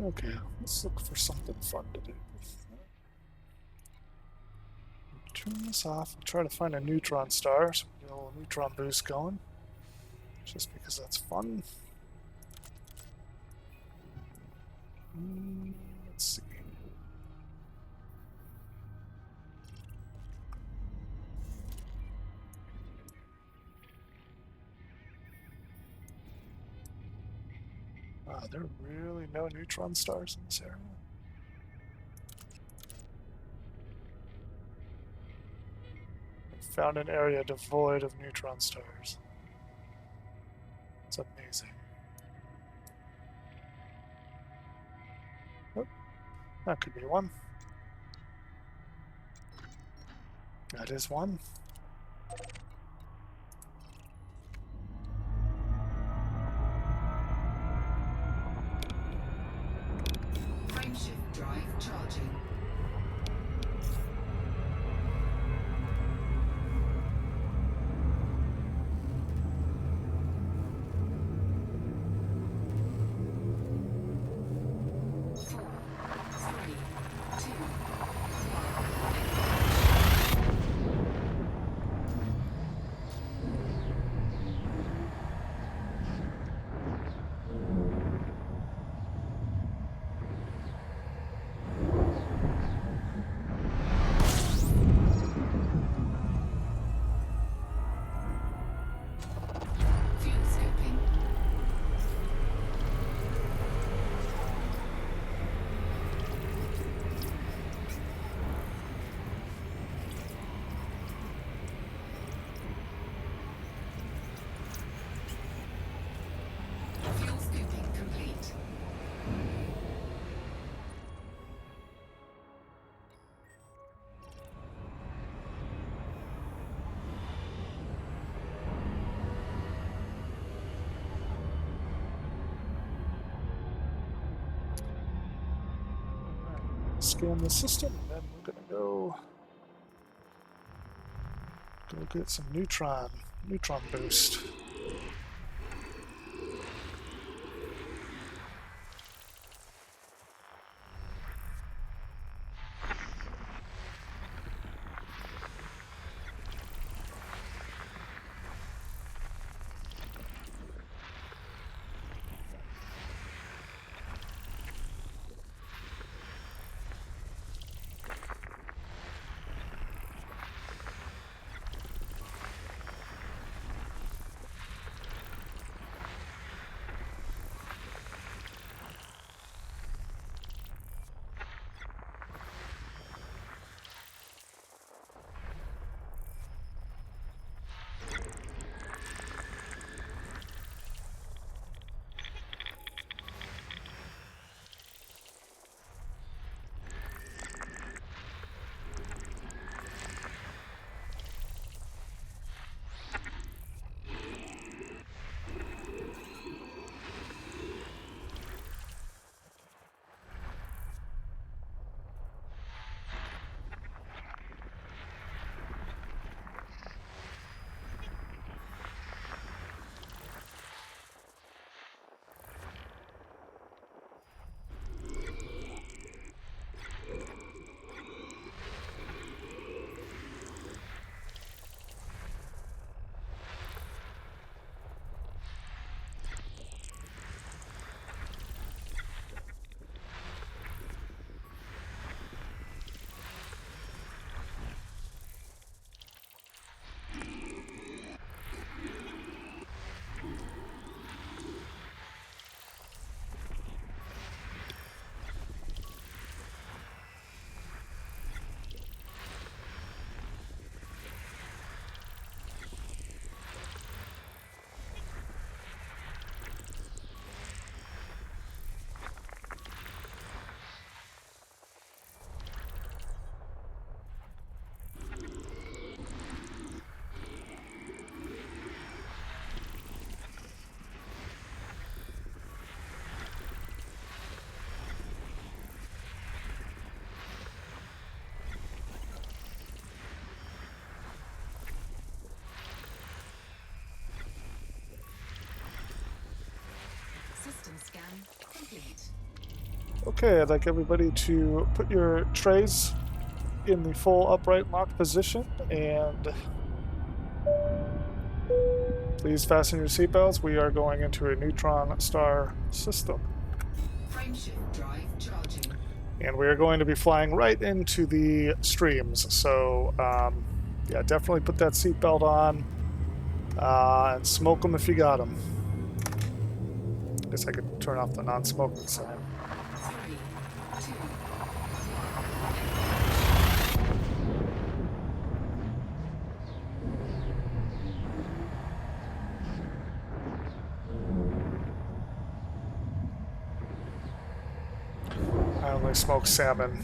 Okay, let's look for something fun to do. Turn this off and try to find a neutron star so we get a little neutron boost going. Just because that's fun. Let's see. There are really no neutron stars in this area. Found an area devoid of neutron stars. It's amazing. Oh, that could be one. That is one. Frameshift drive charging. Four, three, two, fuel scooping. Fuel scooping complete. Scan the system, and then we're gonna go get some neutron boost. Okay, I'd like everybody to put your trays in the full upright lock position, and please fasten your seatbelts. We are going into a neutron star system, Frameshift drive charging. and we are going to be flying right into the streams. So, yeah, definitely put that seatbelt on and smoke them if you got them. I guess I could turn off the non-smoking sign. 3, 2, I only smoke salmon.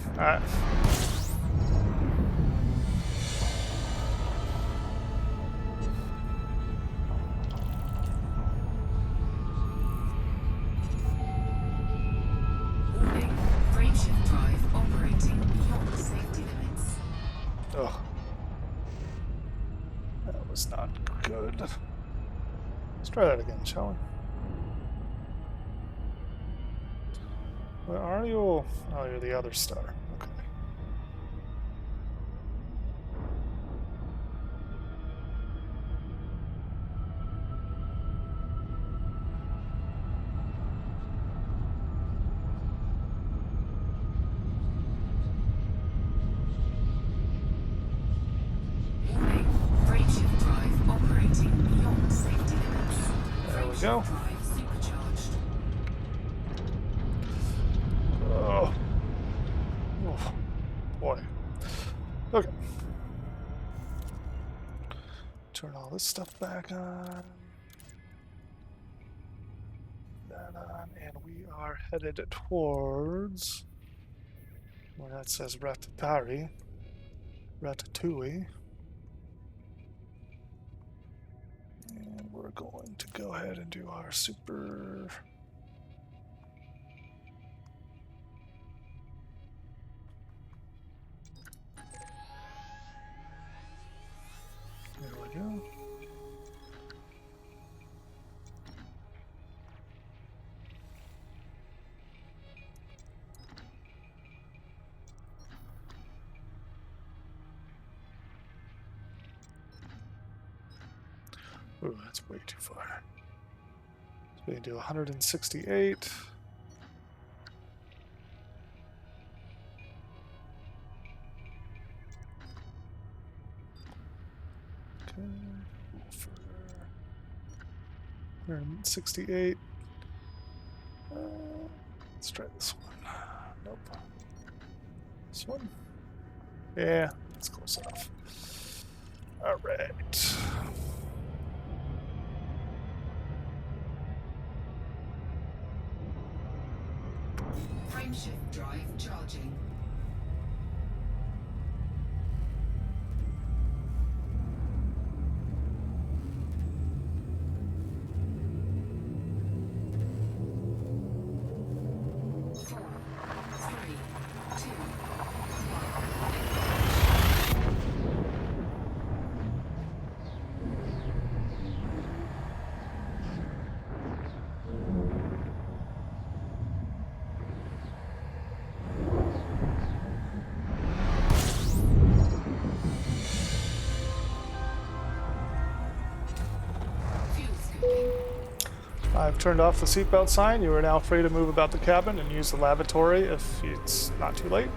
warning. Frameshift drive operating beyond safety limits. Ugh. That was not good. Let's try that again, shall we? Where are you? Oh, you're the other star. Okay. Warning. Frameshift drive operating beyond safety limits. There we go. Frameshift drive supercharged. Oh. Oh. Boy. Okay. Turn all this stuff back on. That on, and we are headed towards where that says Ratatouille. Ratatouille. And we're going to go ahead and do our super. There we go. Ooh, that's way too far. So we can do 168. Okay. For 168. Let's try this one. Nope. This one? Yeah, that's close enough. All right. Frameshift drive charging. Four, three, two, fuel scooping. I've turned off the seatbelt sign. You are now free to move about the cabin and use the lavatory if it's not too late.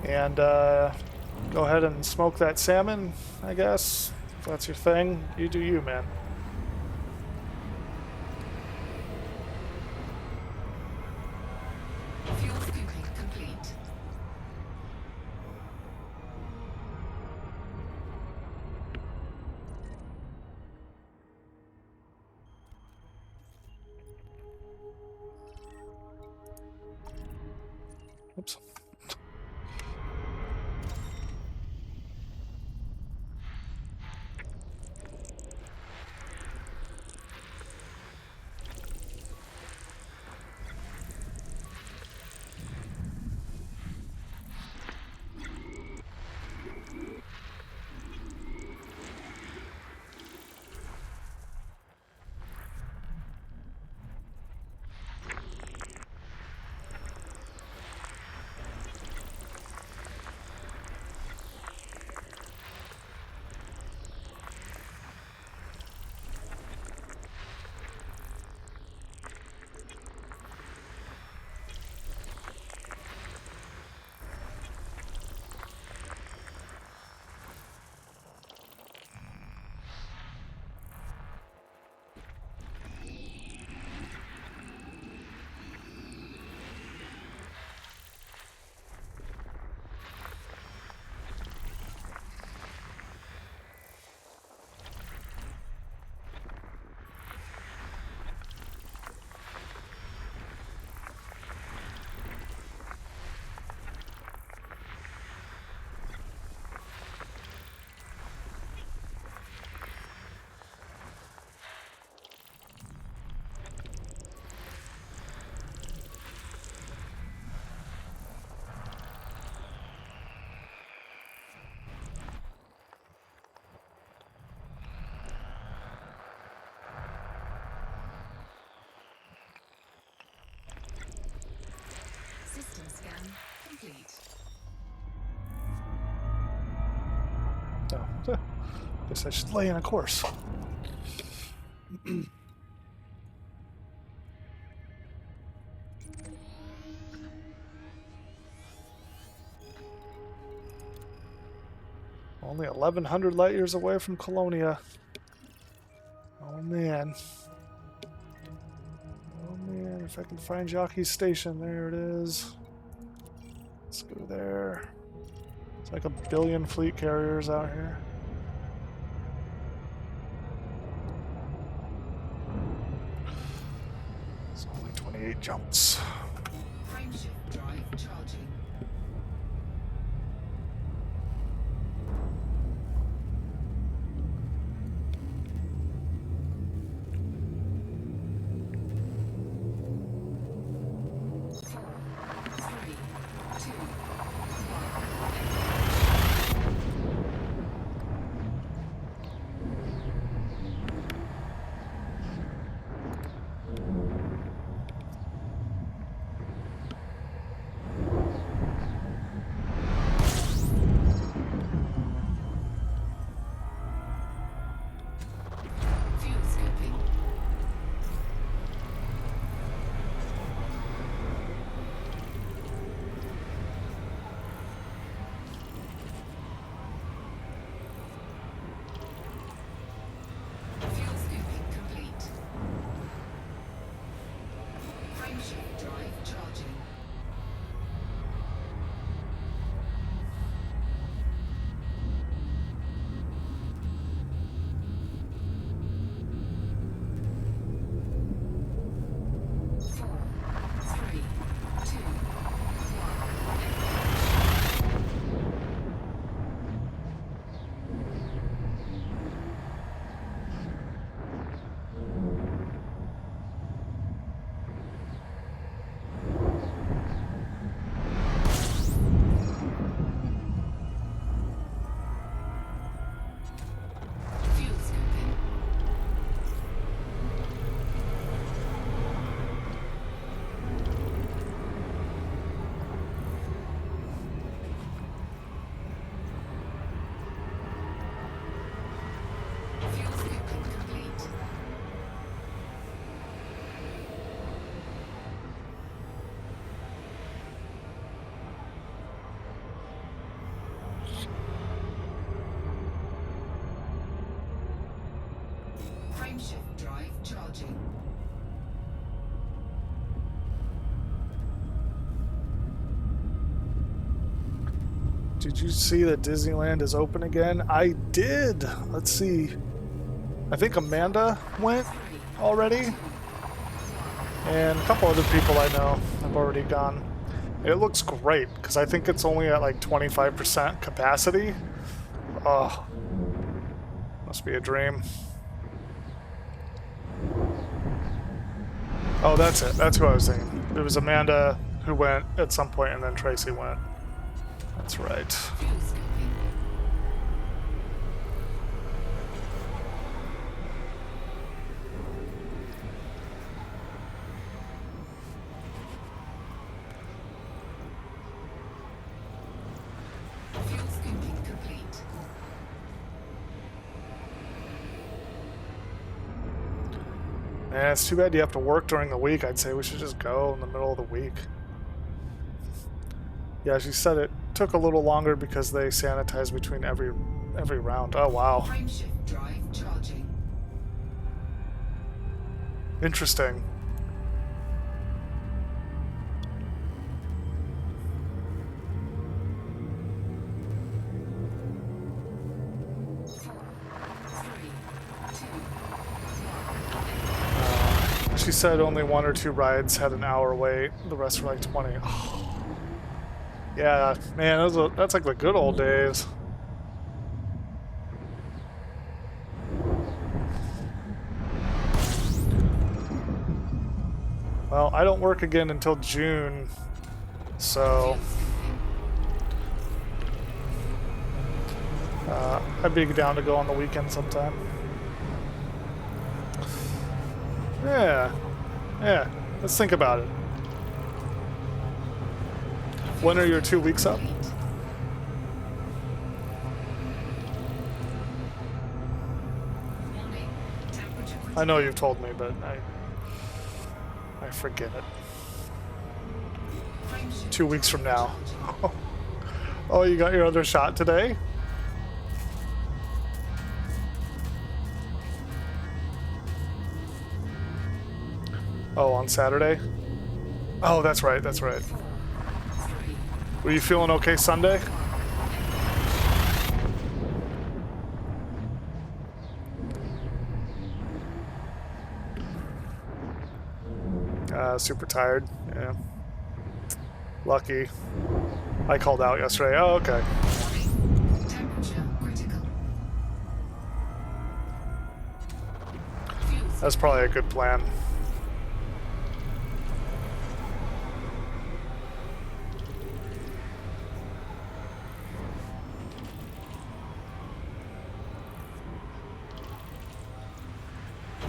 And go ahead and smoke that salmon, I guess. If that's your thing, you do you, man. Fuel scooping complete. Oops. Oh, guess I should lay in a course. Only 1,100 light years away from Colonia. Oh man. Oh man, if I can find Jockey's Station, there it is. Let's go there. It's like 1 billion fleet carriers out here. It's only 28 jumps. Frameshift drive charging. Fuel scooping. Fuel scooping complete. Frameshift drive charging. Four, three, two, fuel scooping. Fuel scooping complete. Frameshift drive charging. Did you see that Disneyland is open again? I did. Let's see. I think Amanda went already. And a couple other people I know have already gone. It looks great because I think it's only at like 25% capacity. Oh, must be a dream. Oh, that's it. That's who I was thinking. It was Amanda who went at some point, and then Tracy went. That's right. Fuel scooping. Fuel scooping complete. Man, it's too bad you have to work during the week. I'd say we should just go in the middle of the week. Yeah, she said it took a little longer because they sanitize between every round. Oh, wow. Frameshift drive charging. Interesting. Four, three, two, She said only 1 or 2 rides had an hour wait. The rest were like 20. Oh. Yeah, man, that's like the good old days. Well, I don't work again until June, so I'd be down to go on the weekend sometime. Yeah, let's think about it. When are your 2 weeks up? I know you've told me, but I forget it. Frameshift 2 weeks from now. charging. Oh, you got your other shot today? Oh, on Saturday? Oh, that's right, that's right. 4, 3, Were you feeling okay Sunday? Super tired. Yeah. Lucky. I called out yesterday. Oh, okay. warning. Temperature critical. Fuel That's probably a good plan.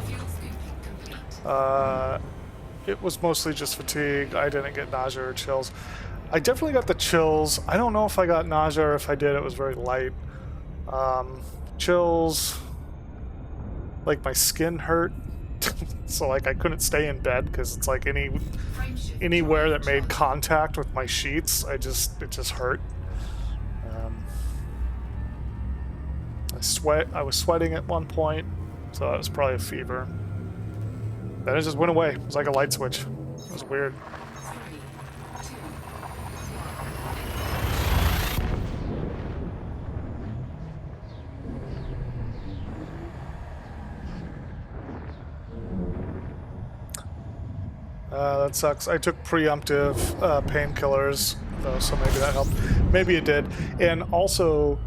fuel scooping complete. It was mostly just fatigue. I didn't get nausea or chills. I definitely got the chills. I don't know if I got nausea or if I did, it was very light. Chills, like my skin hurt. So like I couldn't stay in bed because it's like Frameshift anywhere drive that made charging. contact with my sheets, it just hurt. I was sweating at one point, so that was probably a fever. Then it just went away. It was like a light switch. It was weird. 3, 2, That sucks. I took preemptive painkillers, though, so maybe that helped. Maybe it did. And also,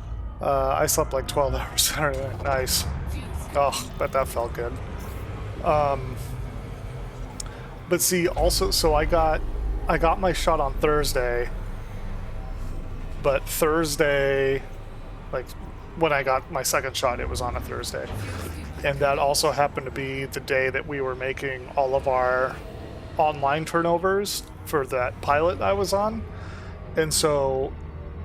I slept like 12 hours Saturday night. Nice. fuel scooping. Oh, bet that felt good. But see, also, so I got my shot on Thursday, but Thursday, like when I got my second shot, it was on a Thursday, and that also happened to be the day that we were making all of our online turnovers for that pilot I was on, and so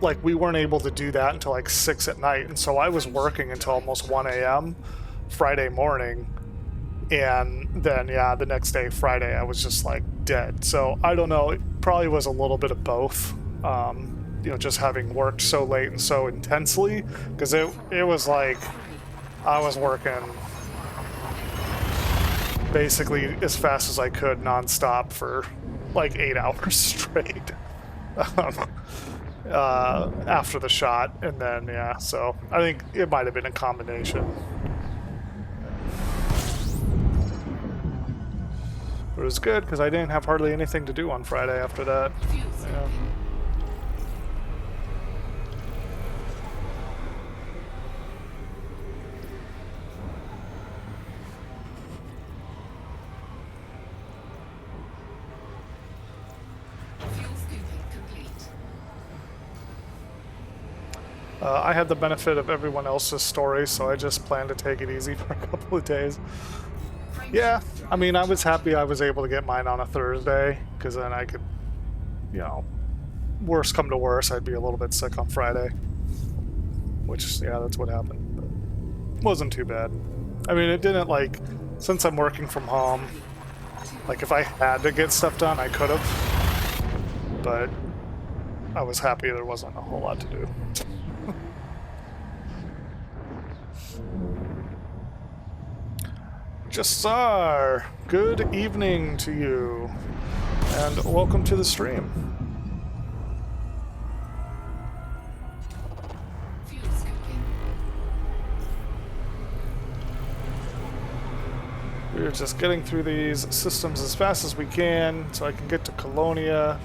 like we weren't able to do that until like 6 at night, and so I was working until almost 1 a.m. Friday morning. And then, yeah, the next day, Friday, I was just like dead. So I don't know. It probably was a little bit of both. Just having worked so late and so intensely, because it was like I was working basically as fast as I could nonstop for like 8 hours straight after the shot. And then, yeah, so I think it might have been a combination. But it was good because I didn't have hardly anything to do on Friday after that. Fuel Yeah. scooping. Fuel scooping complete. I had the benefit of everyone else's story, so I just planned to take it easy for a couple of days. Yeah, I mean, I was happy I was able to get mine on a Thursday, because then I could, worst come to worst, I'd be a little bit sick on Friday. Which, yeah, that's what happened. But wasn't too bad. I mean, it didn't, like, since I'm working from home, like, if I had to get stuff done, I could have. But I was happy there wasn't a whole lot to do. Jassar, good evening to you, and welcome to the stream. Fuel scooping. We're just getting through these systems as fast as we can so I can get to Colonia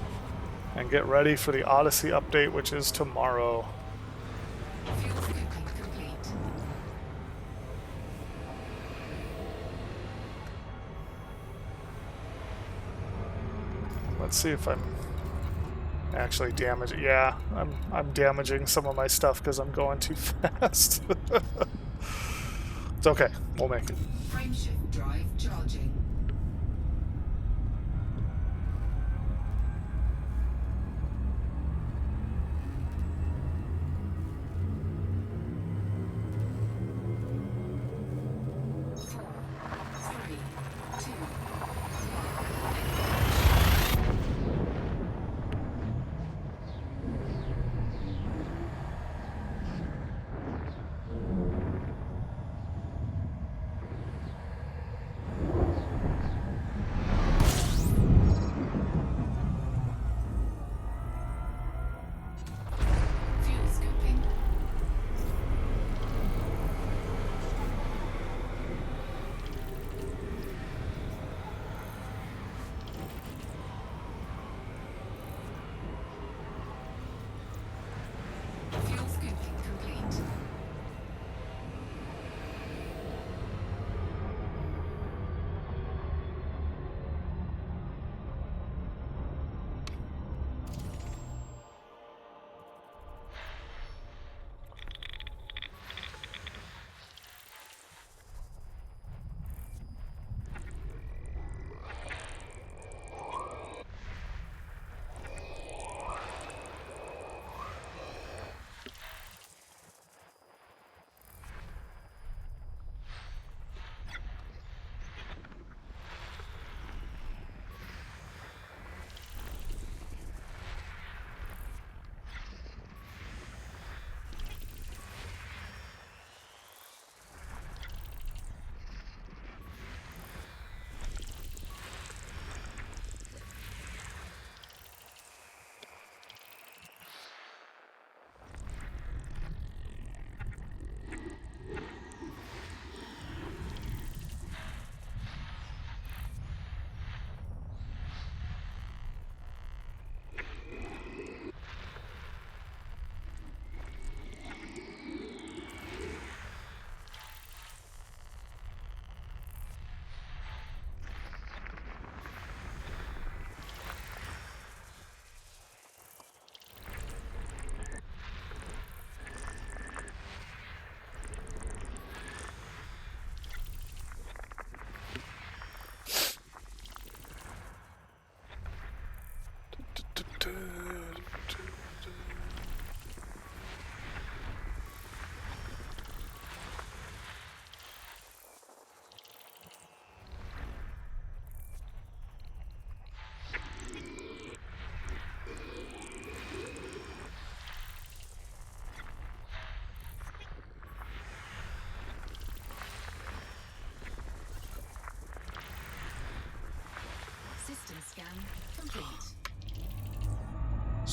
and get ready for the Odyssey update, which is tomorrow. Fuel scooping complete. Let's see if I'm actually damaging. Yeah, I'm damaging some of my stuff because I'm going too fast. It's okay. We'll make it. Frameshift drive charging.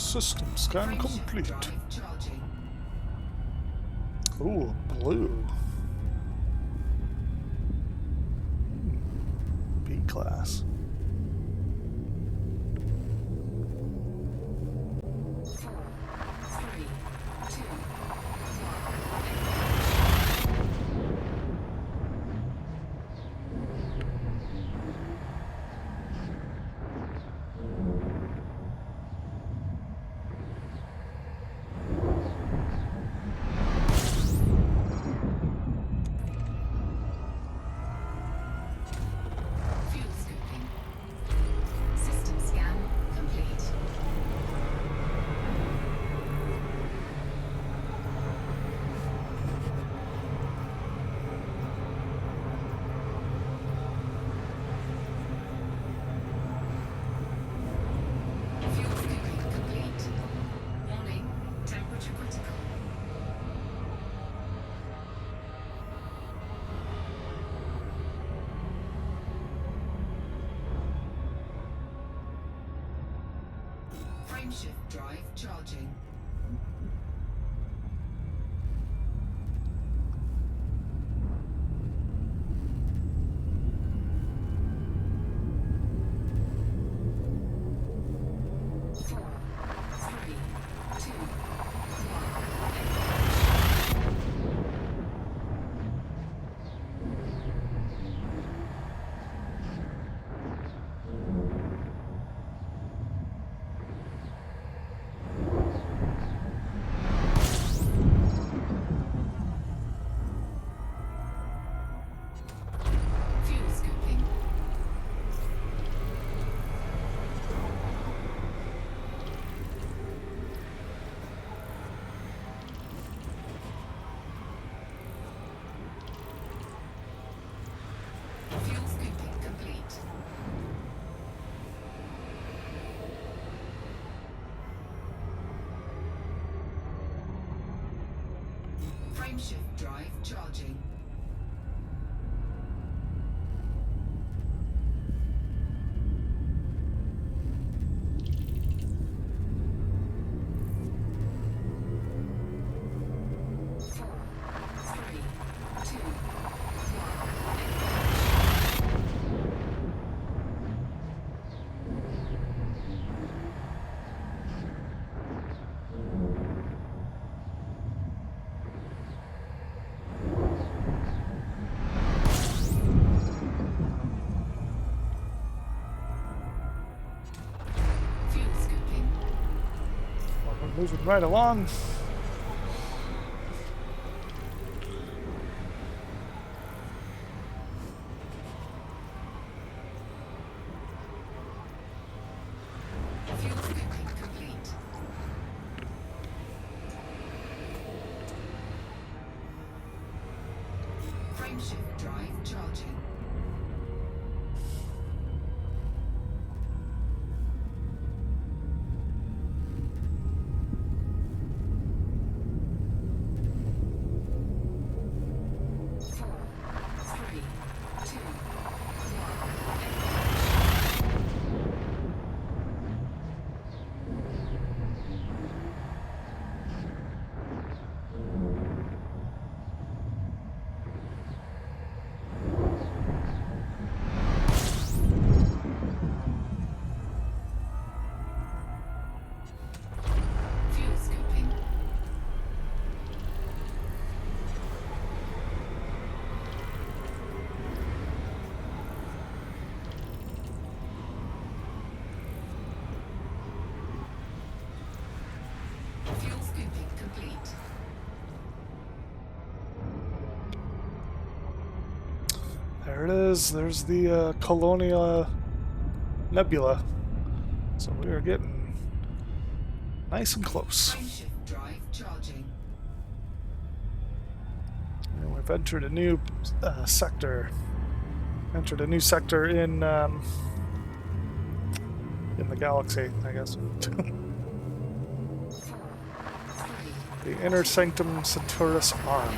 System scan Frameshift complete. drive charging. Ooh, blue. B class. 4, 3, 2, fuel scooping. System scan complete. Fuel scooping complete. Warning, temperature critical. Frameshift drive charging. Four, three, two, fuel scooping. Fuel scooping complete. Frameshift drive charging. Four, three, two, fuel scooping. Well, we're moving right along. Fuel scooping complete. Frameshift drive charging. Four, three, two, fuel scooping. Fuel scooping complete. There it is. There's the Colonia Nebula. So we are getting nice and close. Frameshift drive charging. And we've entered a new sector. Entered a new sector in the galaxy, I guess. Four, three, The Inner Sanctum Centaurus Arm.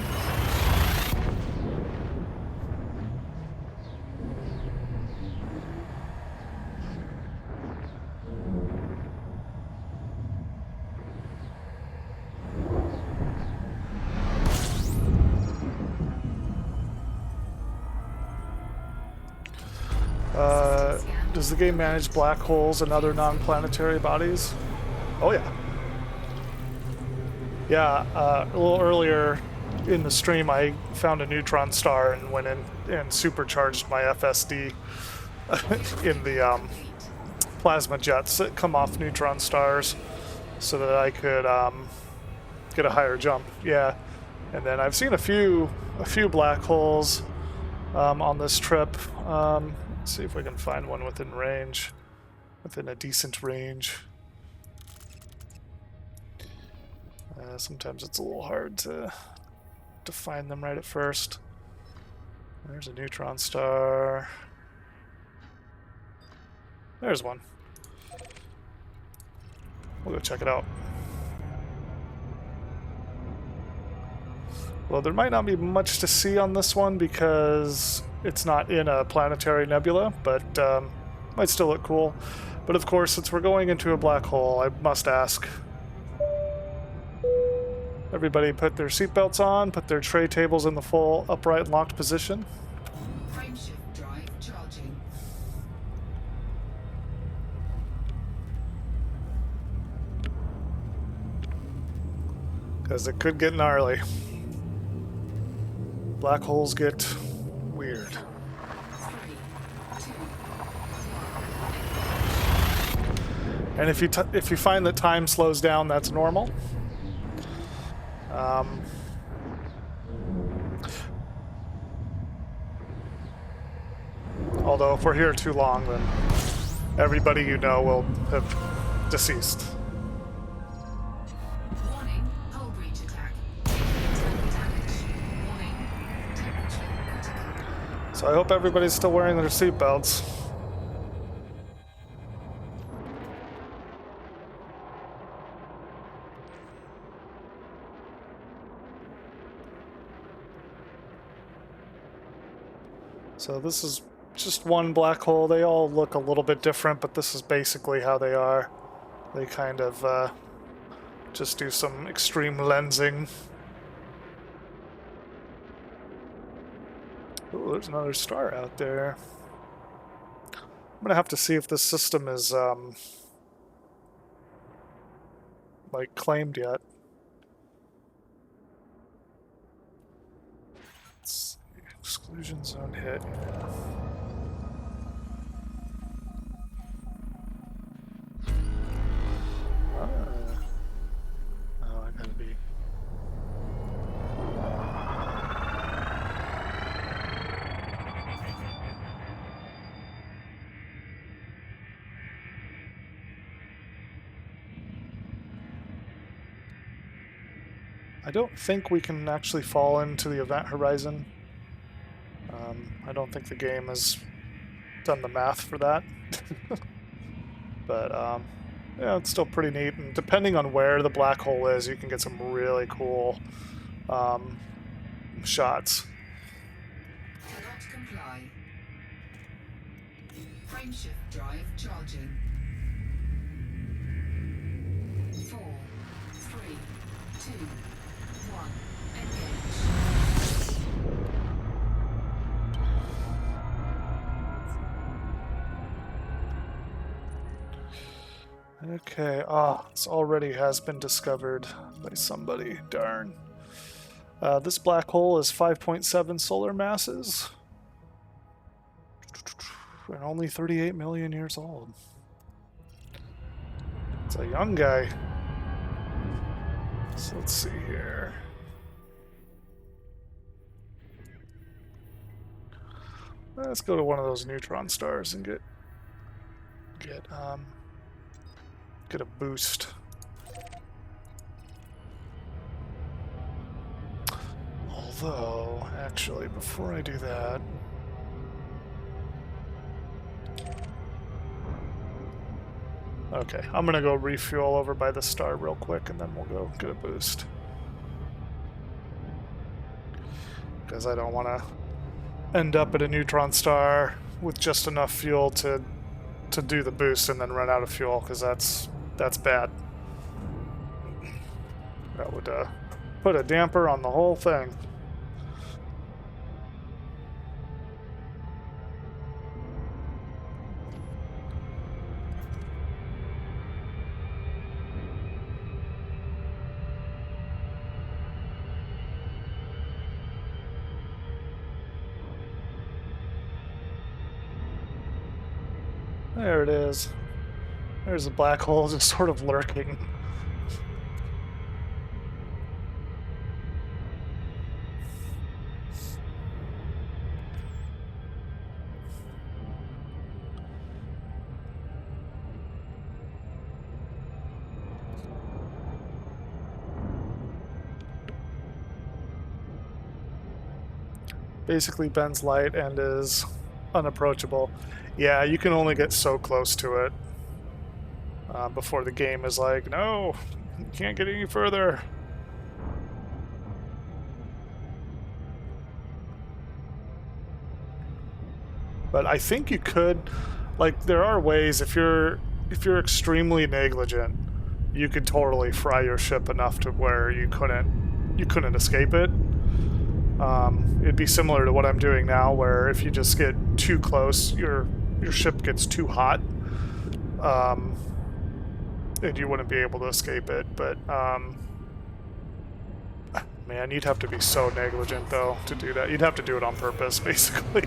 Does the game manage black holes and other non-planetary bodies? Oh yeah. Yeah, a little earlier in the stream, I found a neutron star and went in and supercharged my FSD in the Complete. plasma jets that come off neutron stars, so that I could get a higher jump. Yeah, and then I've seen a few black holes on this trip. Let's see if we can find one within range, within a decent range. Sometimes it's a little hard to find them right at first. There's a neutron star. There's one. We'll go check it out. Well, there might not be much to see on this one because it's not in a planetary nebula, but might still look cool. But of course, since we're going into a black hole, I must ask. Everybody put their seatbelts on, put their tray tables in the full upright and locked position. Frameshift drive charging. Because it could get gnarly. Black holes get weird. 3, 2, And if you find that time slows down, that's normal. Although if we're here too long, then everybody you know will have deceased. warning, hull breach attack. Internal damage. Warning, temperature critical. So I hope everybody's still wearing their seatbelts. So this is just one black hole. They all look a little bit different, but this is basically how they are. They kind of just do some extreme lensing. Ooh, there's another star out there. I'm gonna have to see if this system is like claimed yet. Let's see. Exclusion zone hit. Yeah. Oh, I gotta be. I don't think we can actually fall into the event horizon. I don't think the game has done the math for that. But yeah, it's still pretty neat. And depending on where the black hole is, you can get some really cool shots. Cannot comply. Frameshift drive charging. 4, 3, 2, 1. Engage. Okay, this already has been discovered by somebody. Darn. This black hole is 5.7 solar masses. And only 38 million years old. It's a young guy. So let's see here. Let's go to one of those neutron stars and get a boost. Although, actually, before I do that, okay, I'm gonna go refuel over by the star real quick, and then we'll go get a boost. Because I don't want to end up at a neutron star with just enough fuel to do the boost and then run out of fuel, because that's bad. That would put a damper on the whole thing. There it is. There's a black hole just sort of lurking. Basically bends light and is unapproachable. Yeah, you can only get so close to it before the game is like, no, you can't get any further. But I think you could, like, there are ways if you're extremely negligent, you could totally fry your ship enough to where you couldn't escape it. It'd be similar to what I'm doing now, where if you just get too close, your ship gets too hot, and you wouldn't be able to escape it. But man, you'd have to be so negligent though to do that. You'd have to do it on purpose, basically.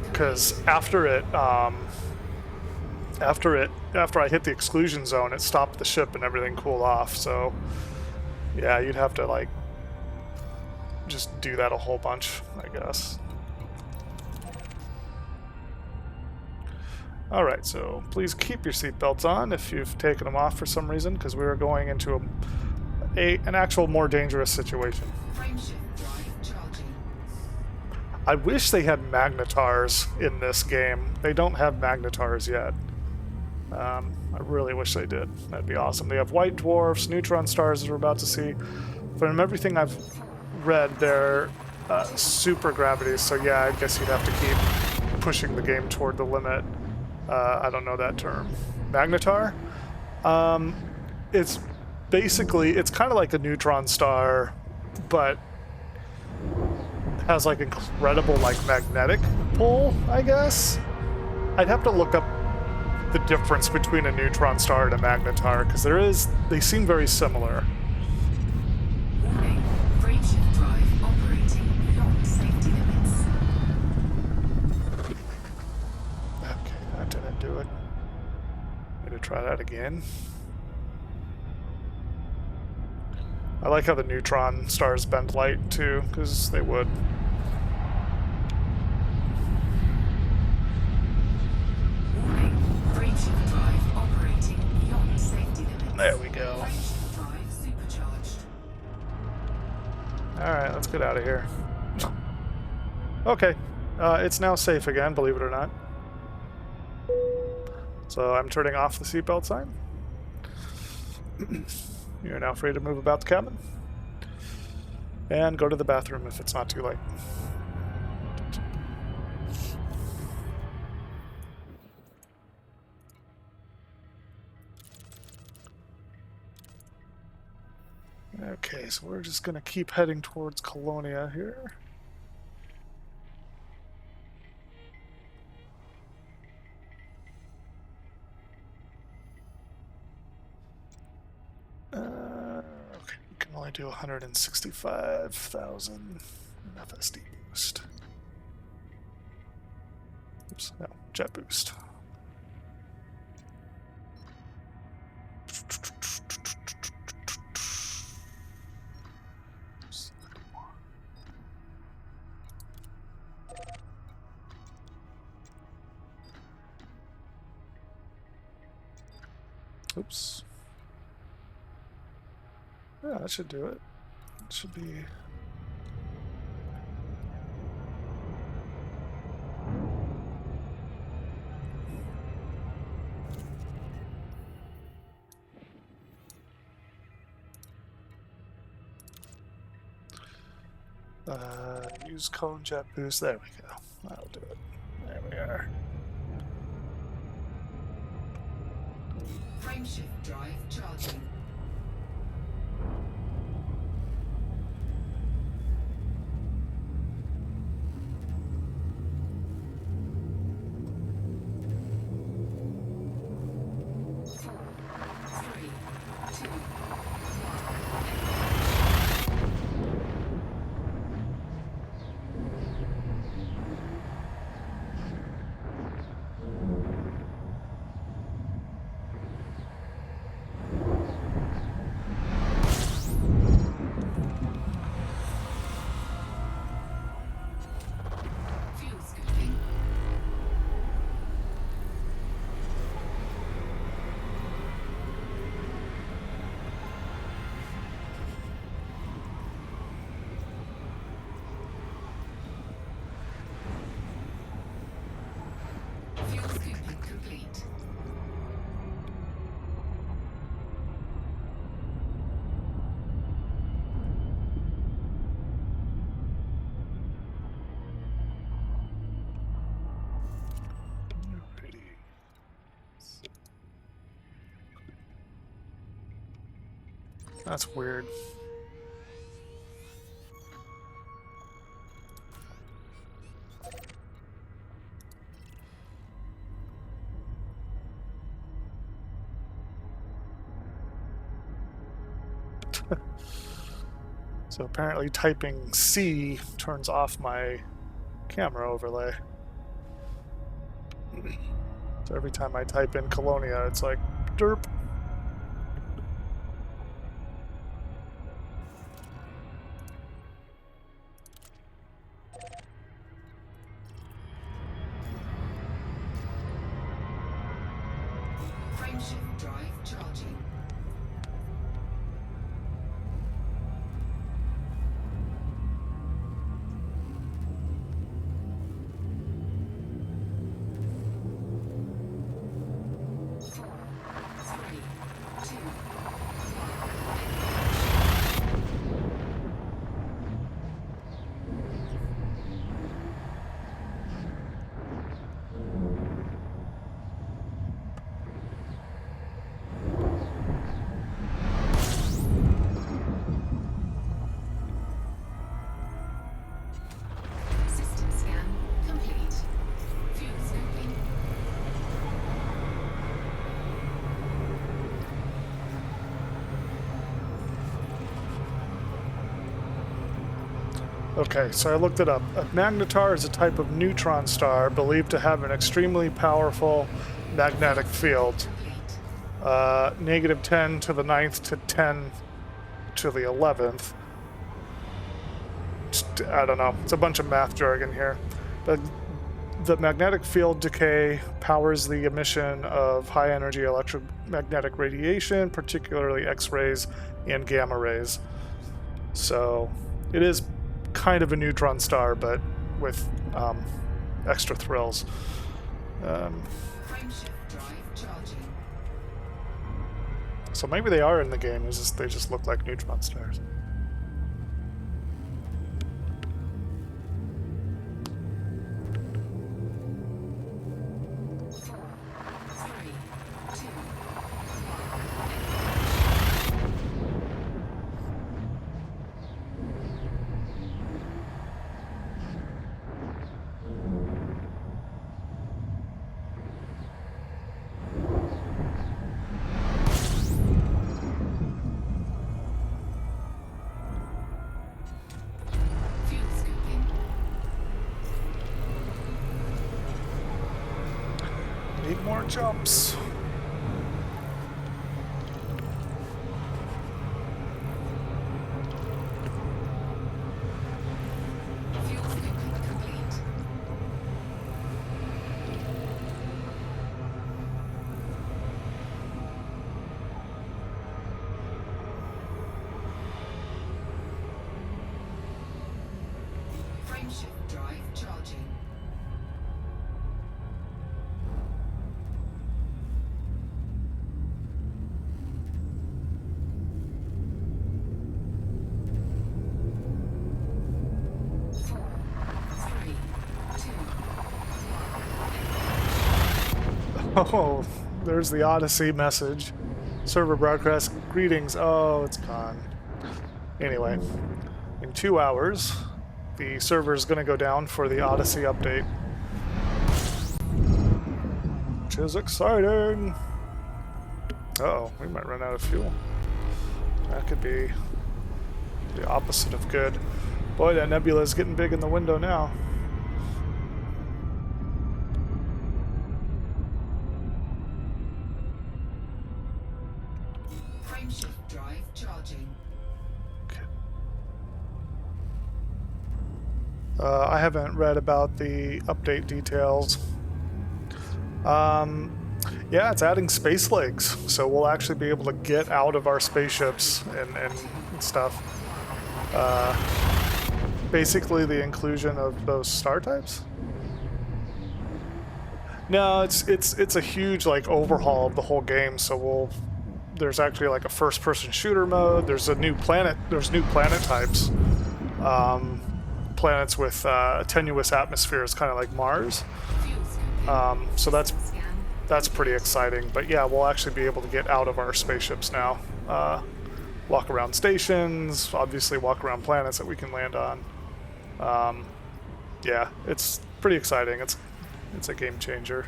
Because after I hit the exclusion zone, it stopped the ship and everything cooled off. So yeah, you'd have to like just do that a whole bunch, I guess. All right, so please keep your seatbelts on if you've taken them off for some reason, because we are going into an actual more dangerous situation. I wish they had magnetars in this game. They don't have magnetars yet. I really wish they did. That'd be awesome. They have white dwarfs, neutron stars, as we're about to see. From everything I've read, they're super gravities. So yeah, I guess you'd have to keep pushing the game toward the limit. I don't know that term. Magnetar? It's basically, it's kind of like a neutron star, but has like incredible like magnetic pull, I guess. I'd have to look up the difference between a neutron star and a magnetar, because they seem very similar. Warning, frameshift drive operating beyond safety limits. Okay, that didn't do it. Need to try that again. I like how the neutron stars bend light too, because they would. Warning, frameshift drive operating beyond safety limits. There we go. Frameshift drive supercharged. Alright, let's get out of here. Okay, it's now safe again, believe it or not. So I'm turning off the seatbelt sign. You're now free to move about the cabin. And go to the bathroom if it's not too late. Okay, so we're just going to keep heading towards Colonia here. Okay, we can only do 165,000 FSD boost. Oops, no, jet boost. Oops. Yeah, that should do it. It should be... use cone jet boost. There we go. That'll do it. There we are. Frameshift drive charging. That's weird. So apparently typing C turns off my camera overlay. So every time I type in Colonia, it's like, derp. Frameshift drive charging. Four, three, two, system scan complete. Fuel scoping. Okay, so I looked it up. A magnetar is a type of neutron star believed to have an extremely powerful magnetic field. Complete. Negative 10 to the 9th to 10 to the 11th. I don't know. It's a bunch of math jargon here. But the magnetic field decay powers the emission of high energy electromagnetic radiation, particularly X-rays and gamma rays. So it is kind of a neutron star, but with extra thrills. Frameshift drive charging. So maybe they are in the game. It's just, they just look like neutron stars. Four, three, two, fuel scoping. Need more jumps. Fuel scoping complete. Frameshift drive charging. Four, three, two, Oh, there's the Odyssey message. Server broadcast greetings. Oh, it's gone. Anyway, in 2 hours, the server is going to go down for the Odyssey update, which is exciting. Uh-oh, we might run out of fuel. That could be the opposite of good. Boy, that nebula is getting big in the window now. frameshift drive charging. Okay. I haven't read about the update details. Yeah, it's adding space legs, so we'll actually be able to get out of our spaceships and stuff. Basically, the inclusion of those star types. No, it's a huge like overhaul of the whole game. So there's actually like a first-person shooter mode. There's new planet types. Planets with tenuous atmospheres, kind of like Mars. Fuel scoping. So that's Scan. pretty exciting. But yeah, we'll actually be able to get out of our spaceships now. walk around stations, obviously walk around planets that we can land on. Yeah, it's pretty exciting. It's a game changer,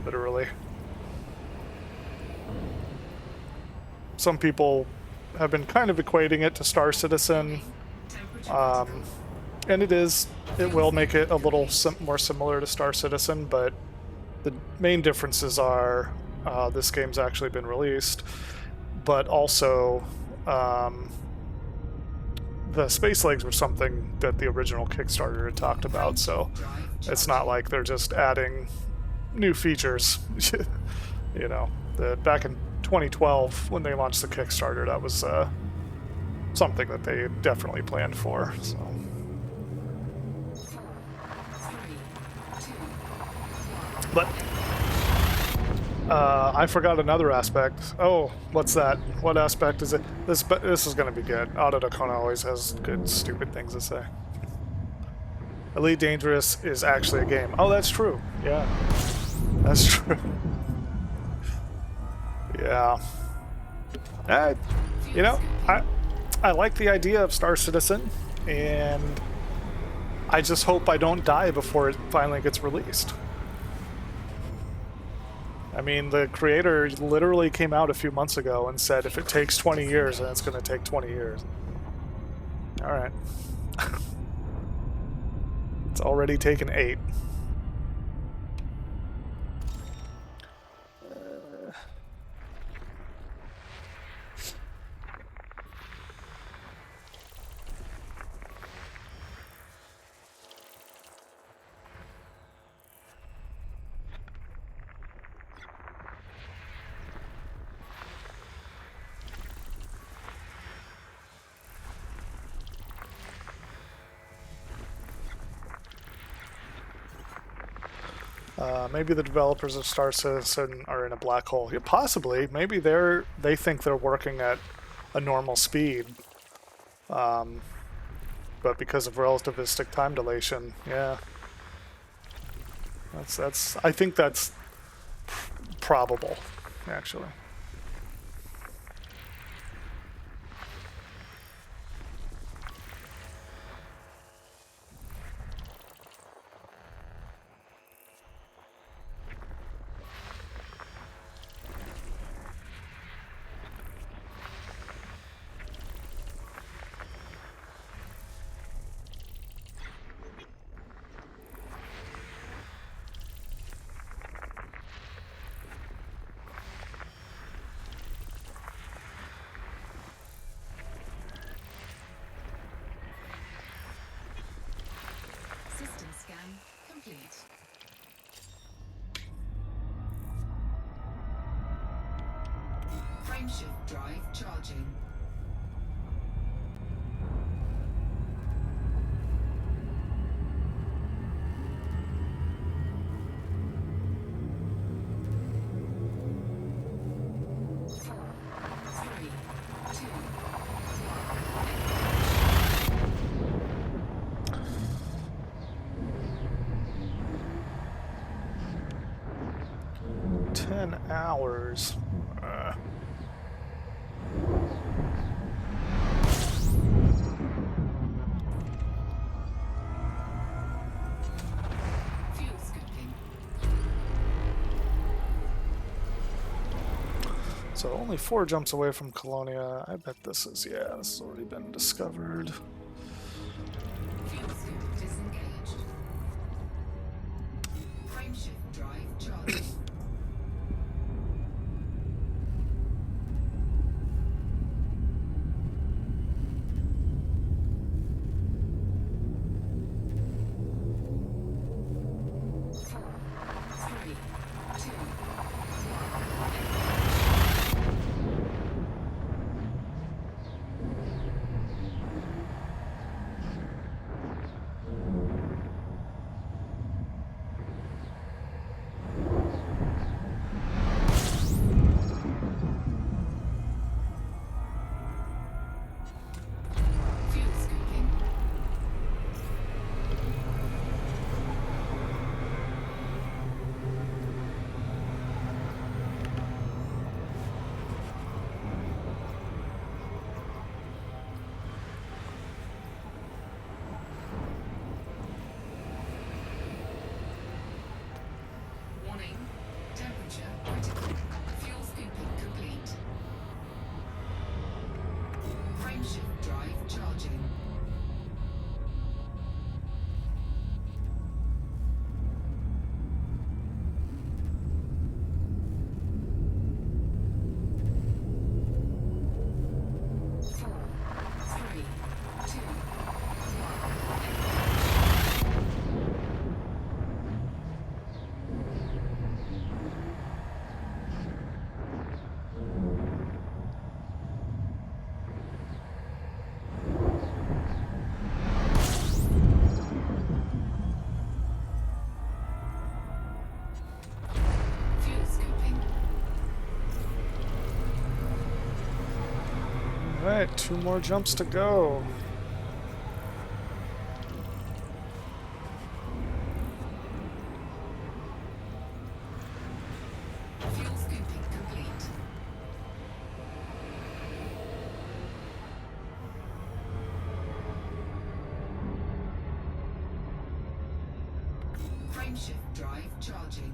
literally. Some people have been kind of equating it to Star Citizen, and it is. It will make it a little more similar to Star Citizen, but the main differences are this game's actually been released, but also the space legs were something that the original Kickstarter had talked about, so it's not like they're just adding new features. You know, back in 2012 when they launched the Kickstarter, that was something that they definitely planned for. So. But I forgot another aspect. Oh, what's that? What aspect is it? This is going to be good. Autodacona always has good, stupid things to say. Elite Dangerous is actually a game. Oh, that's true. Yeah, that's true. Yeah. You know, I like the idea of Star Citizen, and I just hope I don't die before it finally gets released. I mean, the creator literally came out a few months ago and said if it takes 20 years, then it's going to take 20 years. All right. It's already taken 8. Maybe the developers of Star Citizen are in a black hole. Yeah, possibly. Maybe they think they're working at a normal speed, but because of relativistic time dilation, yeah. That's. I think that's probable, actually. System scan complete. Frameshift drive charging. Hours. Fuel scooping. So only 4 jumps away from Colonia. I bet this has already been discovered. Fuel scoop disengaged. Frameshift drive charging. Alright, 2 more jumps to go. Fuel scooping complete. Frameshift drive charging.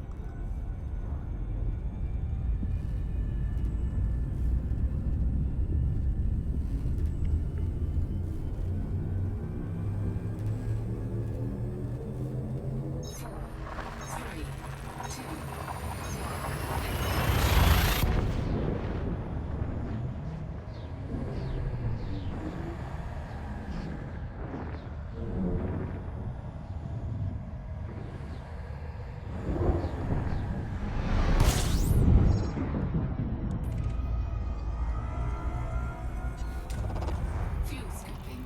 Fuel scooping.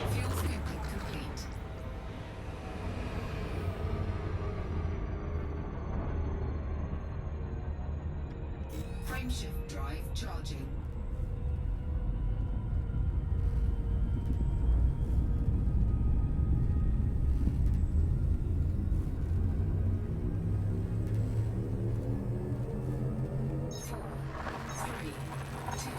Fuel scooping complete. Frameshift drive charging. Four, three, two,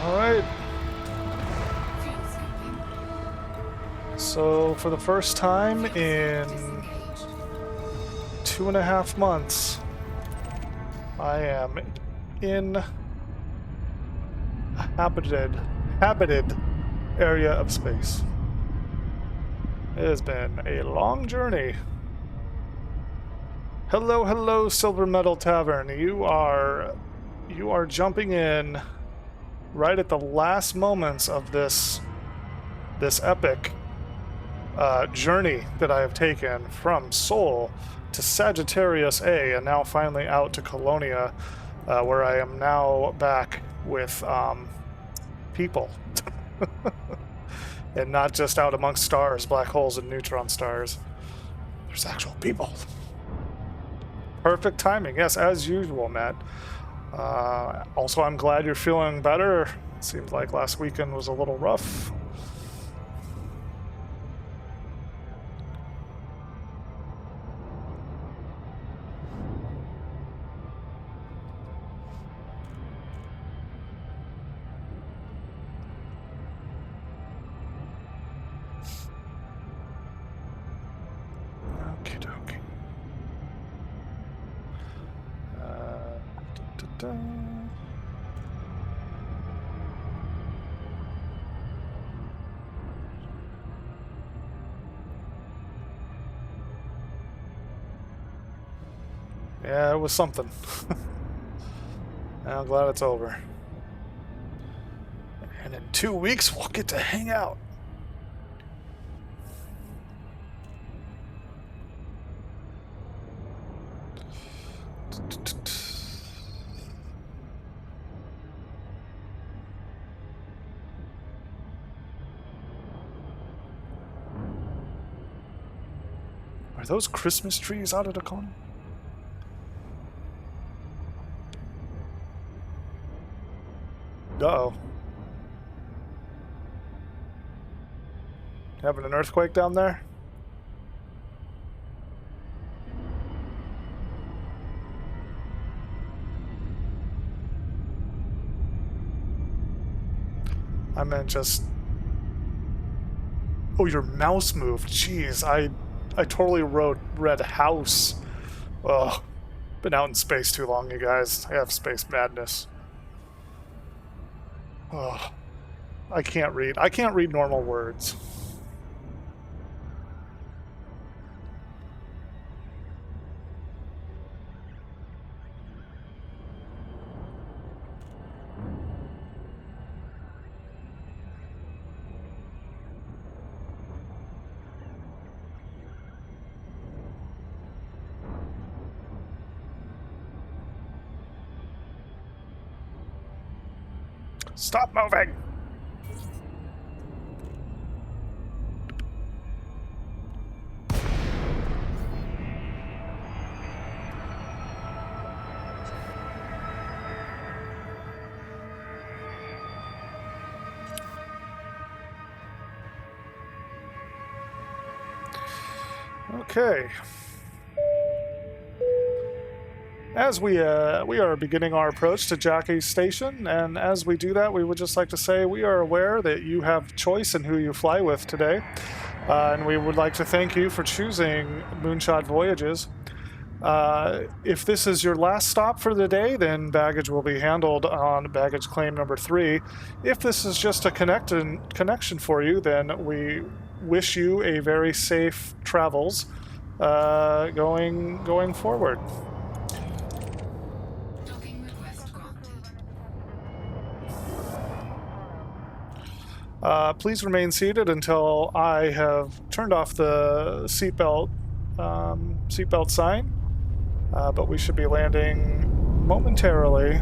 Alright, fuel scooping. so for the first time in Disengaged. 2.5 months, I am in a habited area of space. It has been a long journey. Hello, hello, Silver Metal Tavern. You are jumping in right at the last moments of this epic journey that I have taken from Sol to Sagittarius A, and now finally out to Colonia, where I am now back with people. And not just out amongst stars, black holes, and neutron stars. There's actual people. Perfect timing, yes, as usual, Matt. Also, I'm glad you're feeling better. Seems like last weekend was a little rough. Okie dokie. Da. Yeah, it was something. I'm glad it's over. And in 2 weeks, we'll get to hang out. Are those Christmas trees out of the corner? Uh-oh. Having an earthquake down there? I meant just... Oh, your mouse moved. Jeez, I totally read house. Ugh. Been out in space too long, you guys. I have space madness. Ugh. I can't read. I can't read normal words. Stop moving! Okay. As we are beginning our approach to Jackie's station, and as we do that, we would just like to say we are aware that you have choice in who you fly with today, and we would like to thank you for choosing Moonshot Voyages. If this is your last stop for the day, then baggage will be handled on baggage claim number 3. If this is just a connection for you, then we wish you a very safe travels going forward. Docking request granted. Please remain seated until I have turned off the seatbelt sign. But we should be landing momentarily.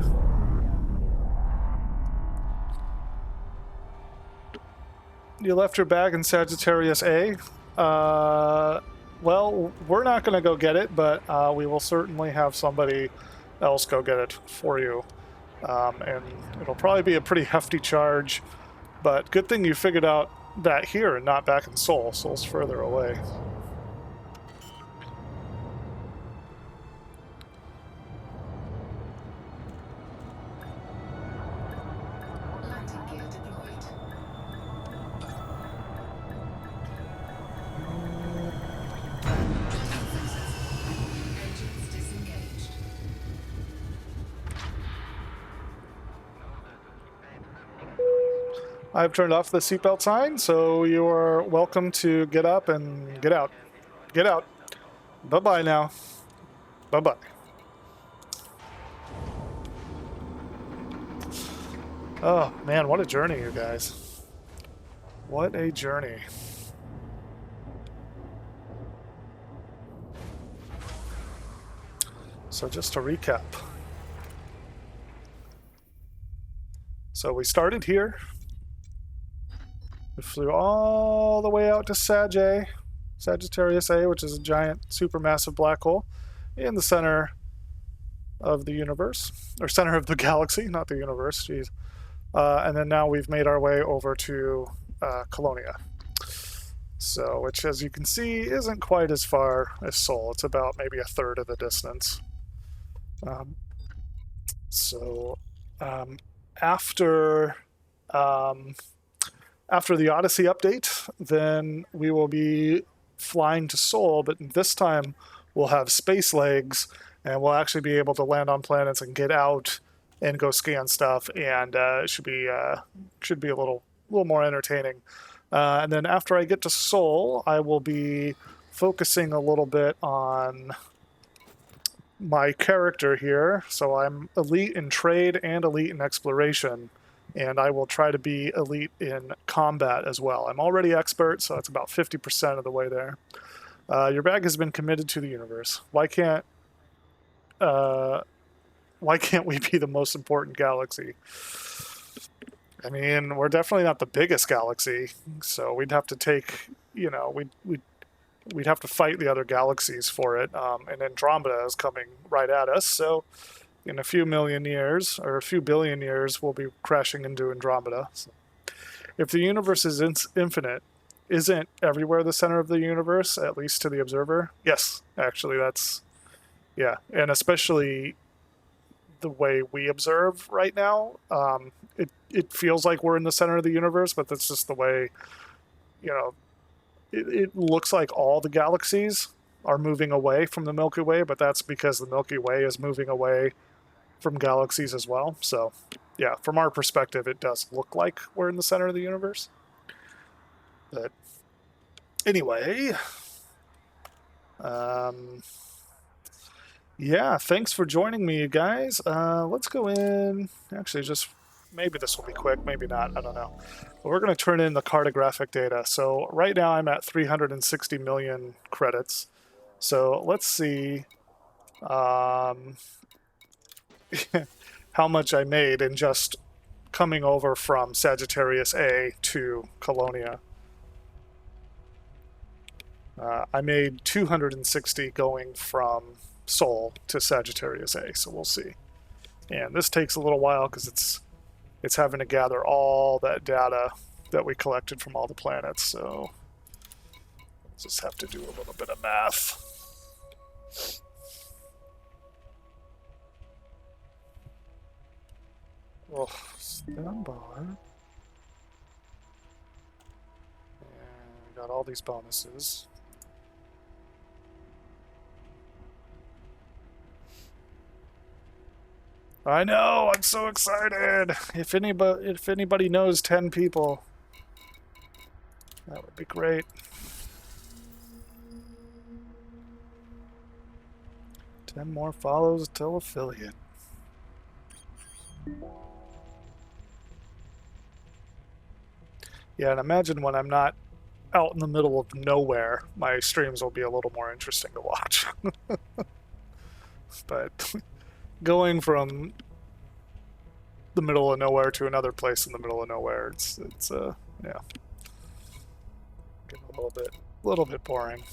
You left your bag in Sagittarius A. Well, we're not going to go get it, but we will certainly have somebody else go get it for you. And it'll probably be a pretty hefty charge, but good thing you figured out that here and not back in Seoul. Seoul's further away. Landing gear deployed. Engines disengaged. I've turned off the seatbelt sign, so you're welcome to get up and get out. Get out. Bye-bye now. Bye-bye. Oh, man, what a journey, you guys. What a journey. So just to recap. So we started here. We flew all the way out to Sagittarius A, which is a giant supermassive black hole in the center of the universe, or center of the galaxy, not the universe, jeez. And then now we've made our way over to Colonia. So, which as you can see, isn't quite as far as Seoul. It's about maybe a third of the distance. After the Odyssey update, then we will be flying to Seoul, but this time we'll have space legs, and we'll actually be able to land on planets and get out and go scan stuff, and it should be a little more entertaining. And then after I get to Seoul, I will be focusing a little bit on my character here. So I'm elite in trade and elite in exploration, and I will try to be elite in combat as well. I'm already expert, so it's about 50% of the way there. Your bag has been committed to the universe. Why can't we be the most important galaxy? I mean, we're definitely not the biggest galaxy, so we'd have to take, we'd have to fight the other galaxies for it. And Andromeda is coming right at us, so in a few million years, or a few billion years, we'll be crashing into Andromeda. So if the universe is infinite, isn't everywhere the center of the universe, at least to the observer? Yes, actually, yeah. And especially the way we observe right now, it feels like we're in the center of the universe, but that's just the way, it looks like all the galaxies are moving away from the Milky Way, but that's because the Milky Way is moving away from galaxies as well. So, yeah, from our perspective, it does look like we're in the center of the universe. But anyway, yeah, thanks for joining me, you guys. Let's go in. Actually, just maybe this will be quick, maybe not. I don't know. But we're going to turn in the cartographic data. So right now I'm at 360 million credits. So let's see how much I made in just coming over from Sagittarius A to Colonia. I made 260 going from Sol to Sagittarius A, so we'll see. And this takes a little while because it's having to gather all that data that we collected from all the planets, so we'll just have to do a little bit of math. Oh, stand by. And we got all these bonuses. I know, I'm so excited. If anybody knows 10 people, that would be great. 10 more follows till affiliate. Yeah, and imagine when I'm not out in the middle of nowhere, my streams will be a little more interesting to watch. But going from the middle of nowhere to another place in the middle of nowhere, it's yeah, getting a little bit boring.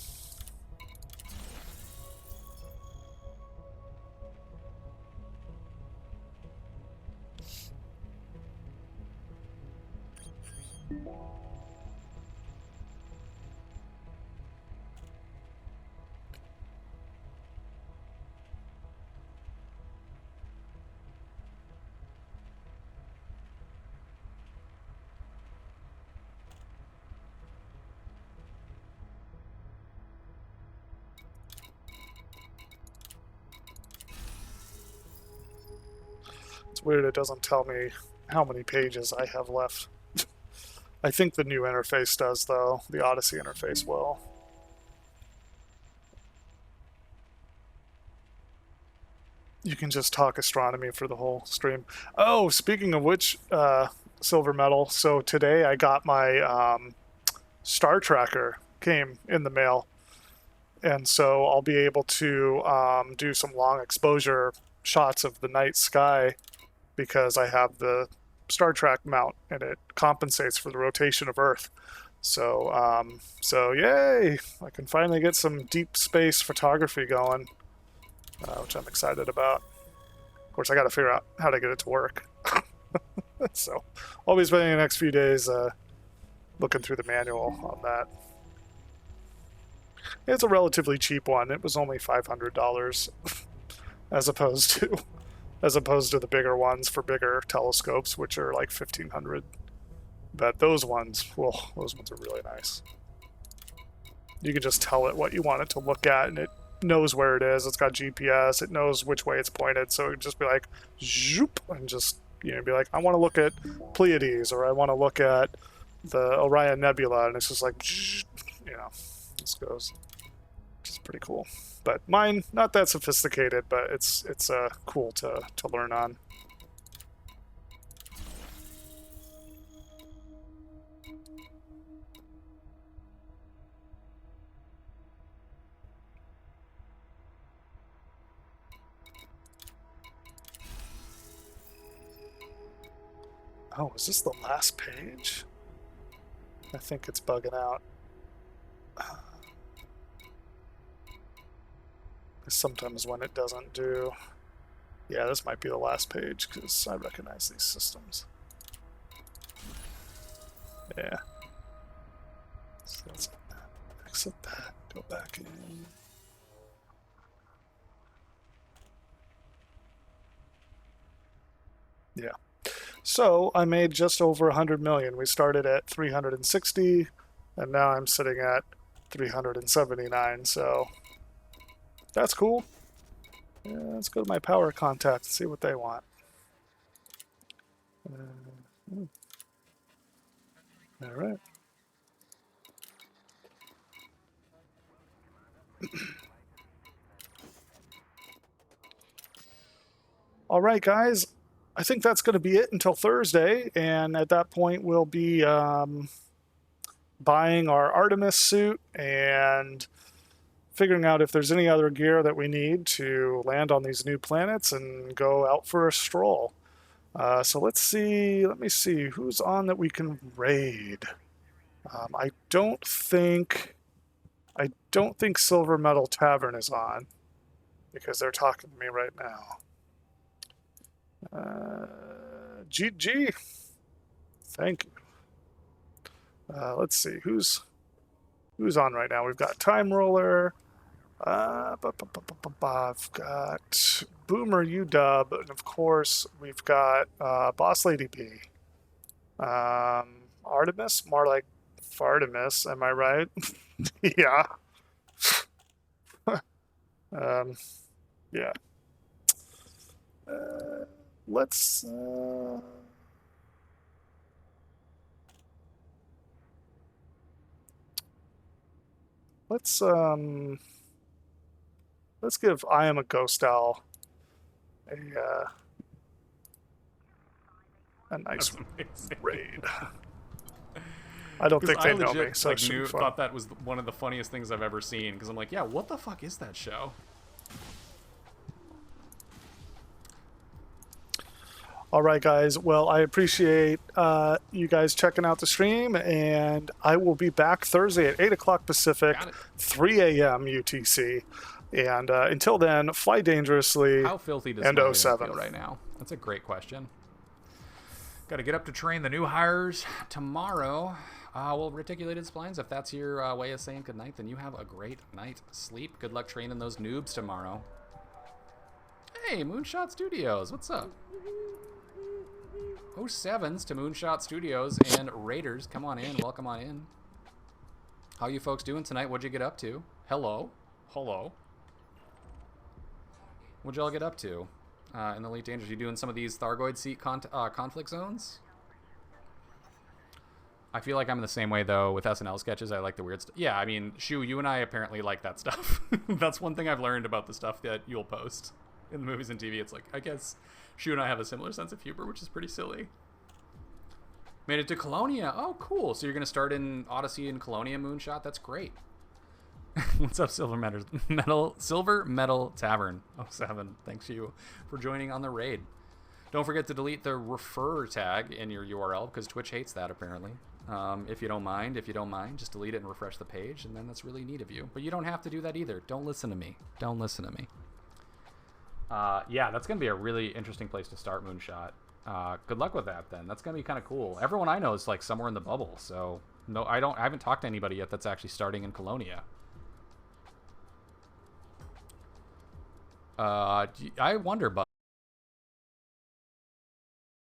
It's weird it doesn't tell me how many pages I have left. I think the new interface does, though. The Odyssey interface will. You can just talk astronomy for the whole stream. Oh, speaking of which, Silver Medal, so today I got my star tracker came in the mail. And so I'll be able to do some long exposure shots of the night sky because I have the Star Trek mount and it compensates for the rotation of Earth. So, so yay! I can finally get some deep space photography going, which I'm excited about. Of course, I got to figure out how to get it to work. So, I'll be spending the next few days looking through the manual on that. It's a relatively cheap one. It was only $500 as opposed to the bigger ones for bigger telescopes, which are like $1,500. But those ones, well, those ones are really nice. You can just tell it what you want it to look at, and it knows where it is. It's got GPS. It knows which way it's pointed, so it would just be like, zoop, and just, you know, be like, I want to look at Pleiades, or I want to look at the Orion Nebula, and it's just like, you know, this goes. Which is pretty cool. But mine, not that sophisticated, but it's cool to learn on. Oh, is this the last page? I think it's bugging out. Sometimes when it doesn't do... Yeah, this might be the last page because I recognize these systems. Yeah. So let's exit that, go back in. Yeah. So I made just over 100 million. We started at 360 and now I'm sitting at 379, so that's cool. Yeah, let's go to my power contact and see what they want. All right. All right, guys. I think that's going to be it until Thursday, and at that point we'll be buying our Artemis suit and figuring out if there's any other gear that we need to land on these new planets and go out for a stroll. So let's see. Let me see who's on that we can raid. I don't think Silver Metal Tavern is on because they're talking to me right now. GG. Thank you. Let's see who's on right now. We've got Time Roller. I've got Boomer UW, and of course we've got Boss Lady B. Artemis, more like Fartemis. Am I right? Yeah. Yeah. Let's. Let's give I Am a Ghost Owl a nice raid. I don't think they know me, so it should be fun. Thought that was one of the funniest things I've ever seen, because I'm like, yeah, what the fuck is that show? All right, guys. Well, I appreciate you guys checking out the stream, and I will be back Thursday at 8 o'clock Pacific, 3 a.m. UTC. And until then, fly dangerously. How filthy does and London 07 feel right now? That's a great question. Got to get up to train the new hires tomorrow. Well, reticulated splines, if that's your way of saying goodnight, then you have a great night's sleep. Good luck training those noobs tomorrow. Hey, Moonshot Studios, what's up? 07s to Moonshot Studios and Raiders, come on in, welcome on in. How you folks doing tonight? What'd you get up to? Hello? Hello? What'd y'all get up to in the Elite Dangerous? You doing some of these Thargoid seat conflict zones? I feel like I'm the same way, though, with SNL sketches. I like the weird stuff. Yeah, I mean, Shu, you and I apparently like that stuff. That's one thing I've learned about the stuff that you'll post in the movies and TV. It's like, I guess Shu and I have a similar sense of humor, which is pretty silly. Made it to Colonia. Oh, cool. So you're going to start in Odyssey and Colonia Moonshot? That's great. What's up, Silver Metal Tavern 07. Thanks you for joining on the raid. Don't forget to delete the refer tag in your URL because Twitch hates that apparently. If you don't mind, just delete it and refresh the page, and then that's really neat of you. But you don't have to do that either. Don't listen to me. Yeah, that's gonna be a really interesting place to start Moonshot. Good luck with that then. That's gonna be kind of cool. Everyone I know is like somewhere in the bubble, so no, I haven't talked to anybody yet that's actually starting in Colonia. I wonder, but